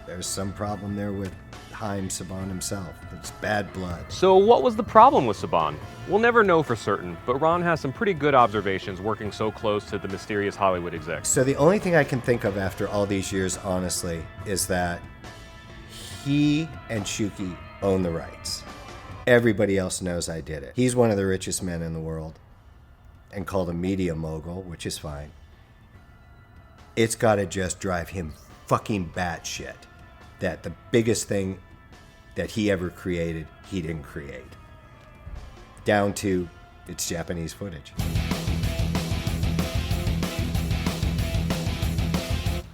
[SPEAKER 3] there's some problem there with Haim Saban himself. It's bad blood.
[SPEAKER 1] So what was the problem with Saban? We'll never know for certain, but Ron has some pretty good observations working so close to the mysterious Hollywood execs.
[SPEAKER 3] So the only thing I can think of after all these years, honestly, is that he and Shuki own the rights. Everybody else knows I did it. He's one of the richest men in the world and called a media mogul, which is fine. It's gotta just drive him fucking batshit that the biggest thing that he ever created, he didn't create. Down to it's Japanese footage.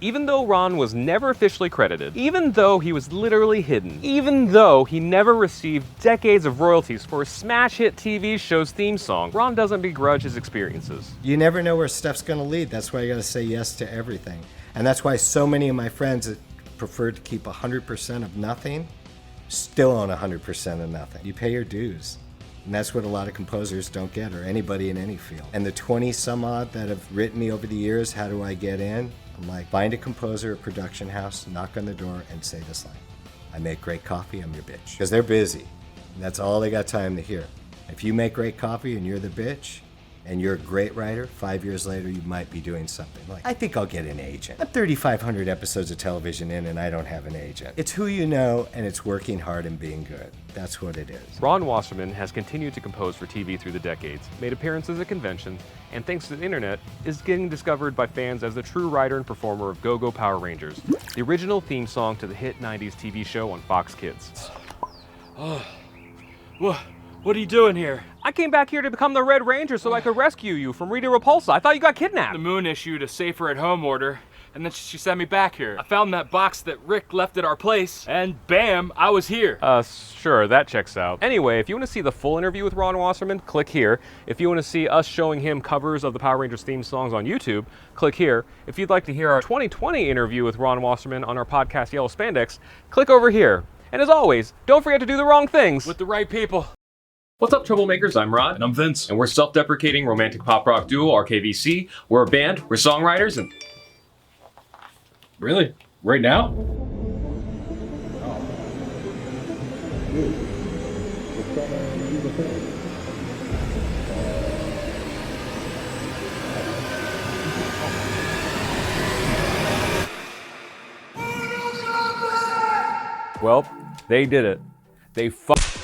[SPEAKER 1] Even though Ron was never officially credited, even though he was literally hidden, even though he never received decades of royalties for a smash hit TV show's theme song, Ron doesn't begrudge his experiences.
[SPEAKER 3] You never know where stuff's gonna lead. That's why you gotta say yes to everything. And that's why so many of my friends that prefer to keep 100% of nothing still own 100% of nothing. You pay your dues. And that's what a lot of composers don't get, or anybody in any field. And the 20 some odd that have written me over the years, how do I get in? I'm like, find a composer, a production house, knock on the door, and say this line. I make great coffee, I'm your bitch. Because they're busy. And that's all they got time to hear. If you make great coffee and you're the bitch, and you're a great writer, 5 years later you might be doing something like, I think I'll get an agent. I'm 3,500 episodes of television in and I don't have an agent. It's who you know and it's working hard and being good. That's what it is.
[SPEAKER 7] Ron Wasserman has continued to compose for TV through the decades, made appearances at conventions, and thanks to the internet, is getting discovered by fans as the true writer and performer of Go Go Power Rangers, the original theme song to the hit 90s TV show on Fox Kids.
[SPEAKER 8] What are you doing here?
[SPEAKER 7] I came back here to become the Red Ranger so I could rescue you from Rita Repulsa. I thought you got kidnapped.
[SPEAKER 8] The Moon issued a safer at home order, and then she sent me back here. I found that box that Rick left at our place, and bam, I was here.
[SPEAKER 7] Sure, that checks out. Anyway, if you want to see the full interview with Ron Wasserman, click here. If you want to see us showing him covers of the Power Rangers theme songs on YouTube, click here. If you'd like to hear our 2020 interview with Ron Wasserman on our podcast Yellow Spandex, click over here. And as always, don't forget to do the wrong things
[SPEAKER 8] With the right people.
[SPEAKER 7] What's up, troublemakers? I'm Rod.
[SPEAKER 2] And I'm Vince.
[SPEAKER 7] And we're self-deprecating romantic pop rock duo RKVC. We're a band, we're songwriters, and...
[SPEAKER 2] Really? Right now?
[SPEAKER 7] Well, they did it. They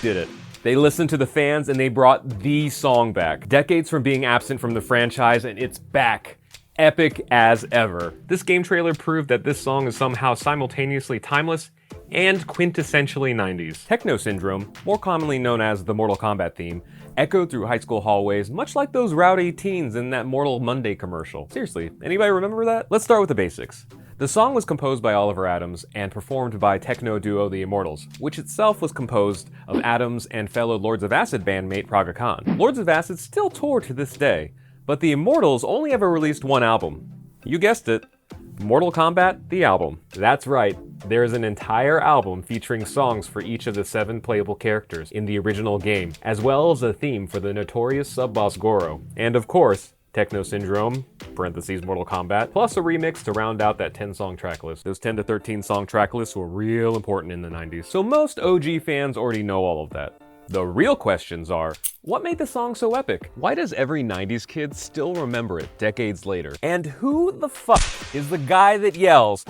[SPEAKER 7] did it. They listened to the fans and they brought the song back. Decades from being absent from the franchise, and it's back. Epic as ever. This game trailer proved that this song is somehow simultaneously timeless and quintessentially 90s. Techno Syndrome, more commonly known as the Mortal Kombat theme, echoed through high school hallways much like those rowdy teens in that Mortal Monday commercial. Seriously, anybody remember that? Let's start with the basics. The song was composed by Oliver Adams and performed by techno duo The Immortals, which itself was composed of Adams and fellow Lords of Acid bandmate Praga Khan. Lords of Acid still tour to this day, but The Immortals only ever released one album. You guessed it, Mortal Kombat, the album. That's right, there is an entire album featuring songs for each of the 7 playable characters in the original game, as well as a theme for the notorious sub-boss Goro. And of course, Techno Syndrome, parentheses Mortal Kombat, plus a remix to round out that 10-song track list. Those 10 to 13 song track lists were real important in the 90s, so most OG fans already know all of that. The real questions are, what made the song so epic? Why does every 90s kid still remember it decades later? And who the fuck is the guy that yells,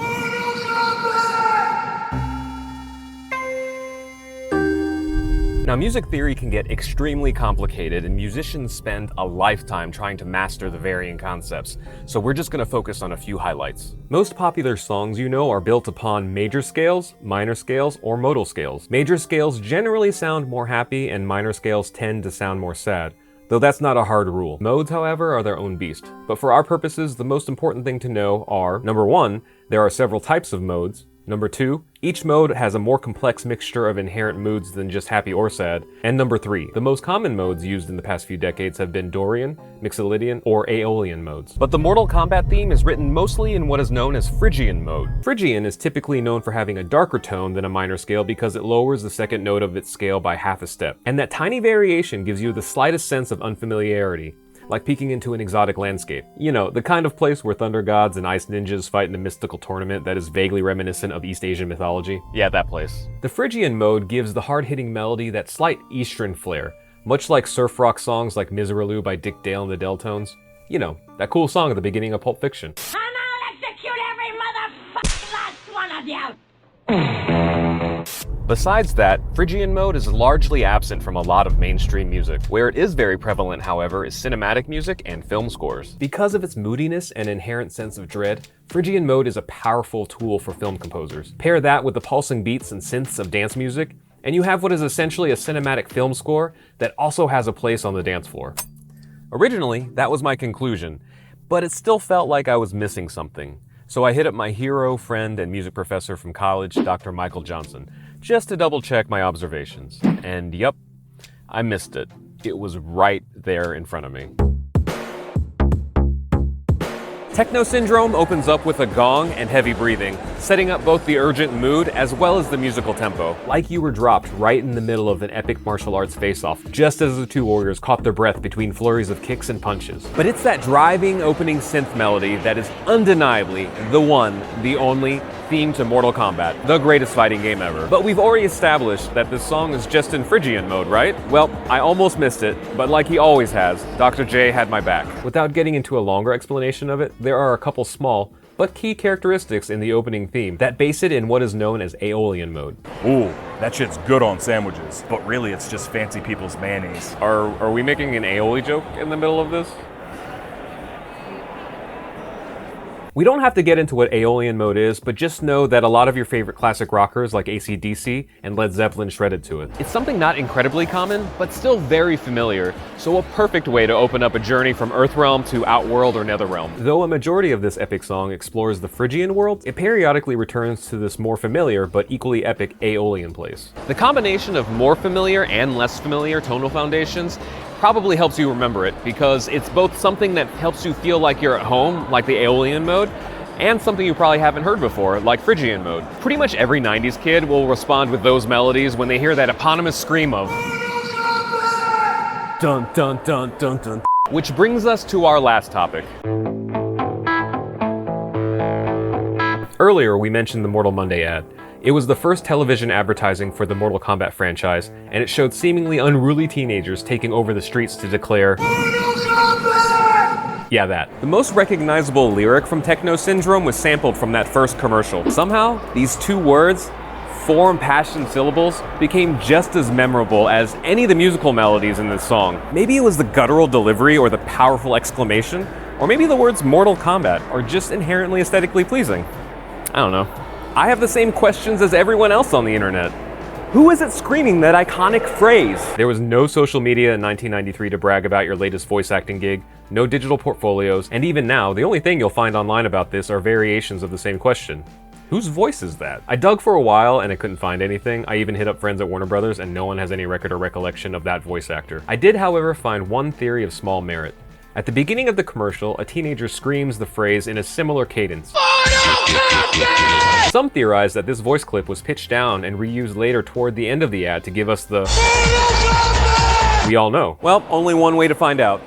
[SPEAKER 7] Now, music theory can get extremely complicated, and musicians spend a lifetime trying to master the varying concepts, so we're just going to focus on a few highlights. Most popular songs you know are built upon major scales, minor scales, or modal scales. Major scales generally sound more happy, and minor scales tend to sound more sad, though that's not a hard rule. Modes, however, are their own beast. But for our purposes, the most important thing to know are, number 1, there are several types of modes. Number 2, each mode has a more complex mixture of inherent moods than just happy or sad. And number 3, the most common modes used in the past few decades have been Dorian, Mixolydian, or Aeolian modes. But the Mortal Kombat theme is written mostly in what is known as Phrygian mode. Phrygian is typically known for having a darker tone than a minor scale because it lowers the second note of its scale by half a step. And that tiny variation gives you the slightest sense of unfamiliarity, like peeking into an exotic landscape. You know, the kind of place where thunder gods and ice ninjas fight in a mystical tournament that is vaguely reminiscent of East Asian mythology. Yeah, that place. The Phrygian mode gives the hard-hitting melody that slight Eastern flair, much like surf rock songs like Miseraloo by Dick Dale and the Deltones. You know, that cool song at the beginning of Pulp Fiction.
[SPEAKER 9] And I'll execute every motherfucking last one of you!
[SPEAKER 7] Besides that, Phrygian mode is largely absent from a lot of mainstream music. Where it is very prevalent, however, is cinematic music and film scores. Because of its moodiness and inherent sense of dread, Phrygian mode is a powerful tool for film composers. Pair that with the pulsing beats and synths of dance music, and you have what is essentially a cinematic film score that also has a place on the dance floor. Originally, that was my conclusion, but it still felt like I was missing something. So I hit up my hero, friend, and music professor from college, Dr. Michael Johnson, just to double check my observations. And yep, I missed it. It was right there in front of me. Techno Syndrome opens up with a gong and heavy breathing, setting up both the urgent mood as well as the musical tempo, like you were dropped right in the middle of an epic martial arts face-off, just as the two warriors caught their breath between flurries of kicks and punches. But it's that driving opening synth melody that is undeniably the one, the only, theme to Mortal Kombat, the greatest fighting game ever. But we've already established that this song is just in Phrygian mode, right? Well, I almost missed it, but like he always has, Dr. J had my back. Without getting into a longer explanation of it, there are a couple small but key characteristics in the opening theme that base it in what is known as Aeolian mode.
[SPEAKER 10] Ooh, that shit's good on sandwiches, but really it's just fancy people's mayonnaise.
[SPEAKER 7] Are we making an aioli joke in the middle of this? We don't have to get into what Aeolian mode is, but just know that a lot of your favorite classic rockers like AC/DC and Led Zeppelin shredded to it. It's something not incredibly common, but still very familiar, so a perfect way to open up a journey from Earthrealm to Outworld or Netherrealm. Though a majority of this epic song explores the Phrygian world, it periodically returns to this more familiar but equally epic Aeolian place. The combination of more familiar and less familiar tonal foundations probably helps you remember it, because it's both something that helps you feel like you're at home, like the Aeolian mode, and something you probably haven't heard before, like Phrygian mode. Pretty much every 90s kid will respond with those melodies when they hear that eponymous scream of dun dun dun dun dun. Which brings us to our last topic. Earlier we mentioned the Mortal Monday ad. It was the first television advertising for the Mortal Kombat franchise, and it showed seemingly unruly teenagers taking over the streets to declare yeah, that. The most recognizable lyric from Techno Syndrome was sampled from that first commercial. Somehow, these two words, 4 impassioned syllables, became just as memorable as any of the musical melodies in this song. Maybe it was the guttural delivery or the powerful exclamation, or maybe the words Mortal Kombat are just inherently aesthetically pleasing. I don't know. I have the same questions as everyone else on the internet. Who is it screaming that iconic phrase? There was no social media in 1993 to brag about your latest voice acting gig, no digital portfolios, and even now, the only thing you'll find online about this are variations of the same question. Whose voice is that? I dug for a while and I couldn't find anything. I even hit up friends at Warner Brothers and no one has any record or recollection of that voice actor. I did, however, find one theory of small merit. At the beginning of the commercial, a teenager screams the phrase in a similar cadence. Some theorize that this voice clip was pitched down and reused later toward the end of the ad to give us the we all know. Well, only one way to find out.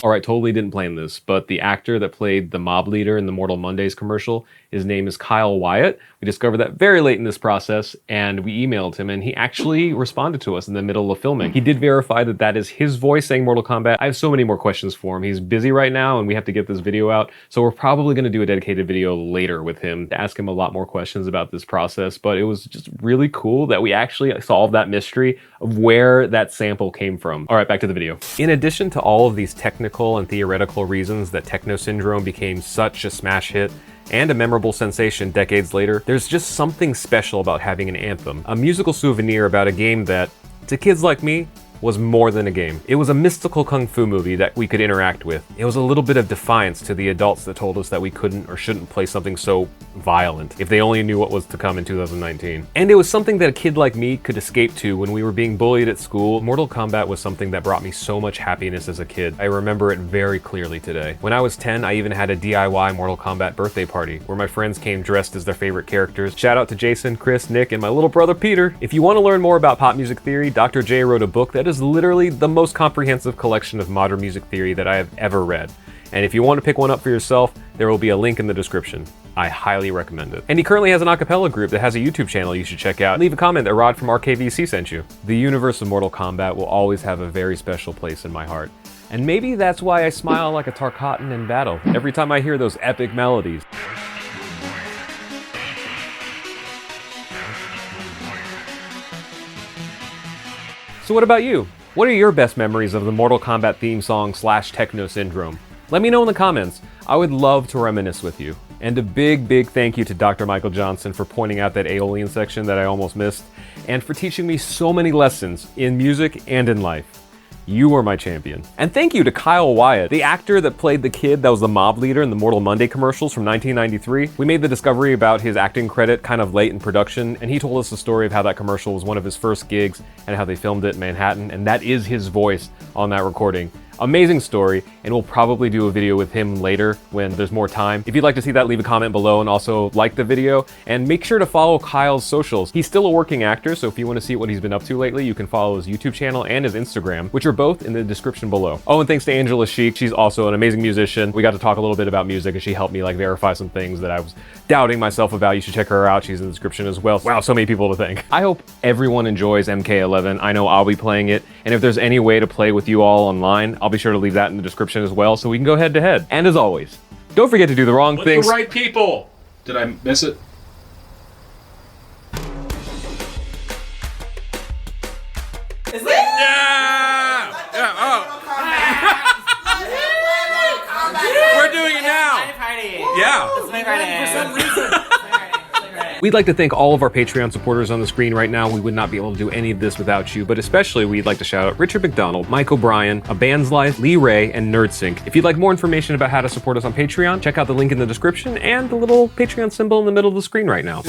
[SPEAKER 7] Alright, totally didn't plan this, but the actor that played the mob leader in the Mortal Mondays commercial, his name is Kyle Wyatt. We discovered that very late in this process, and we emailed him, and he actually responded to us in the middle of filming. He did verify that that is his voice saying Mortal Kombat. I have so many more questions for him. He's busy right now, and we have to get this video out, so we're probably going to do a dedicated video later with him to ask him a lot more questions about this process, but it was just really cool that we actually solved that mystery of where that sample came from. Alright, back to the video. In addition to all of these technical and theoretical reasons that Techno Syndrome became such a smash hit and a memorable sensation decades later, there's just something special about having an anthem, a musical souvenir about a game that, to kids like me, was more than a game. It was a mystical kung fu movie that we could interact with. It was a little bit of defiance to the adults that told us that we couldn't or shouldn't play something so violent if they only knew what was to come in 2019. And it was something that a kid like me could escape to when we were being bullied at school. Mortal Kombat was something that brought me so much happiness as a kid. I remember it very clearly today. When I was 10, I even had a DIY Mortal Kombat birthday party where my friends came dressed as their favorite characters. Shout out to Jason, Chris, Nick, and my little brother Peter. If you want to learn more about pop music theory, Dr. J wrote a book that is literally the most comprehensive collection of modern music theory that I have ever read. And if you want to pick one up for yourself, there will be a link in the description. I highly recommend it. And he currently has an acapella group that has a YouTube channel you should check out. Leave a comment that Rod from RKVC sent you. The universe of Mortal Kombat will always have a very special place in my heart. And maybe that's why I smile like a Tarkatan in battle every time I hear those epic melodies. So what about you? What are your best memories of the Mortal Kombat theme song / Techno Syndrome? Let me know in the comments. I would love to reminisce with you. And a big, big thank you to Dr. Michael Johnson for pointing out that Aeolian section that I almost missed, and for teaching me so many lessons in music and in life. You are my champion. And thank you to Kyle Wyatt, the actor that played the kid that was the mob leader in the Mortal Monday commercials from 1993. We made the discovery about his acting credit kind of late in production, and he told us the story of how that commercial was one of his first gigs and how they filmed it in Manhattan, and that is his voice on that recording. Amazing story, and we'll probably do a video with him later when there's more time. If you'd like to see that, leave a comment below and also like the video. And make sure to follow Kyle's socials. He's still a working actor, so if you want to see what he's been up to lately, you can follow his YouTube channel and his Instagram, which are both in the description below. Oh, and thanks to Angela Sheik. She's also an amazing musician. We got to talk a little bit about music, and she helped me like verify some things that I was doubting myself about. You should check her out. She's in the description as well. Wow, so many people to thank. I hope everyone enjoys MK11. I know I'll be playing it, and if there's any way to play with you all online, I'll be sure to leave that in the description as well, so we can go head to head. And as always, don't forget to do the wrong
[SPEAKER 2] With
[SPEAKER 7] things.
[SPEAKER 2] the right people. Did I miss it?
[SPEAKER 1] We're doing it now. Yeah.
[SPEAKER 7] We'd like to thank all of our Patreon supporters on the screen right now. We would not be able to do any of this without you, but especially we'd like to shout out Richard McDonald, Mike O'Brien, A Band's Life, Lee Ray, and NerdSync. If you'd like more information about how to support us on Patreon, check out the link in the description and the little Patreon symbol in the middle of the screen right now.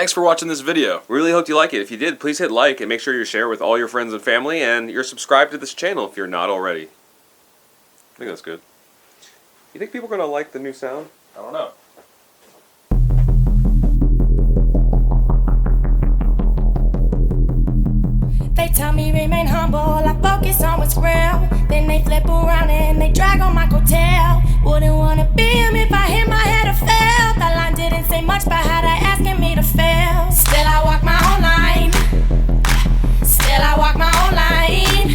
[SPEAKER 2] Thanks for watching this video.
[SPEAKER 1] We really hope you like it. If you did, please hit like and make sure you share with all your friends and family, and you're subscribed to this channel if you're not already. I think that's good. You think people are gonna like the new sound?
[SPEAKER 2] I don't know.
[SPEAKER 11] They tell me remain humble, I focus on what's real. Then they flip around and they drag on my coattail. Wouldn't wanna be him if I hit my head or fell. That line didn't say much, but how they asking me to fail. Still I walk my own line. Still I walk my own line.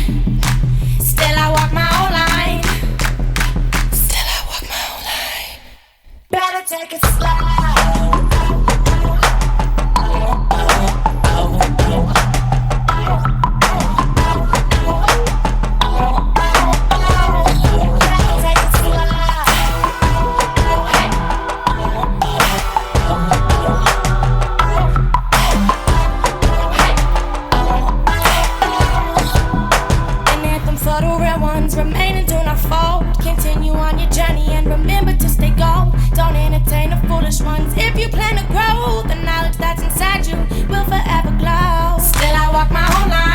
[SPEAKER 11] Still I walk my own line. Still I walk my own line. Better take it slow. Remain and do not fold. Continue on your journey and remember to stay gold. Don't entertain the foolish ones. If you plan to grow, the knowledge that's inside you will forever glow. Still I walk my own line.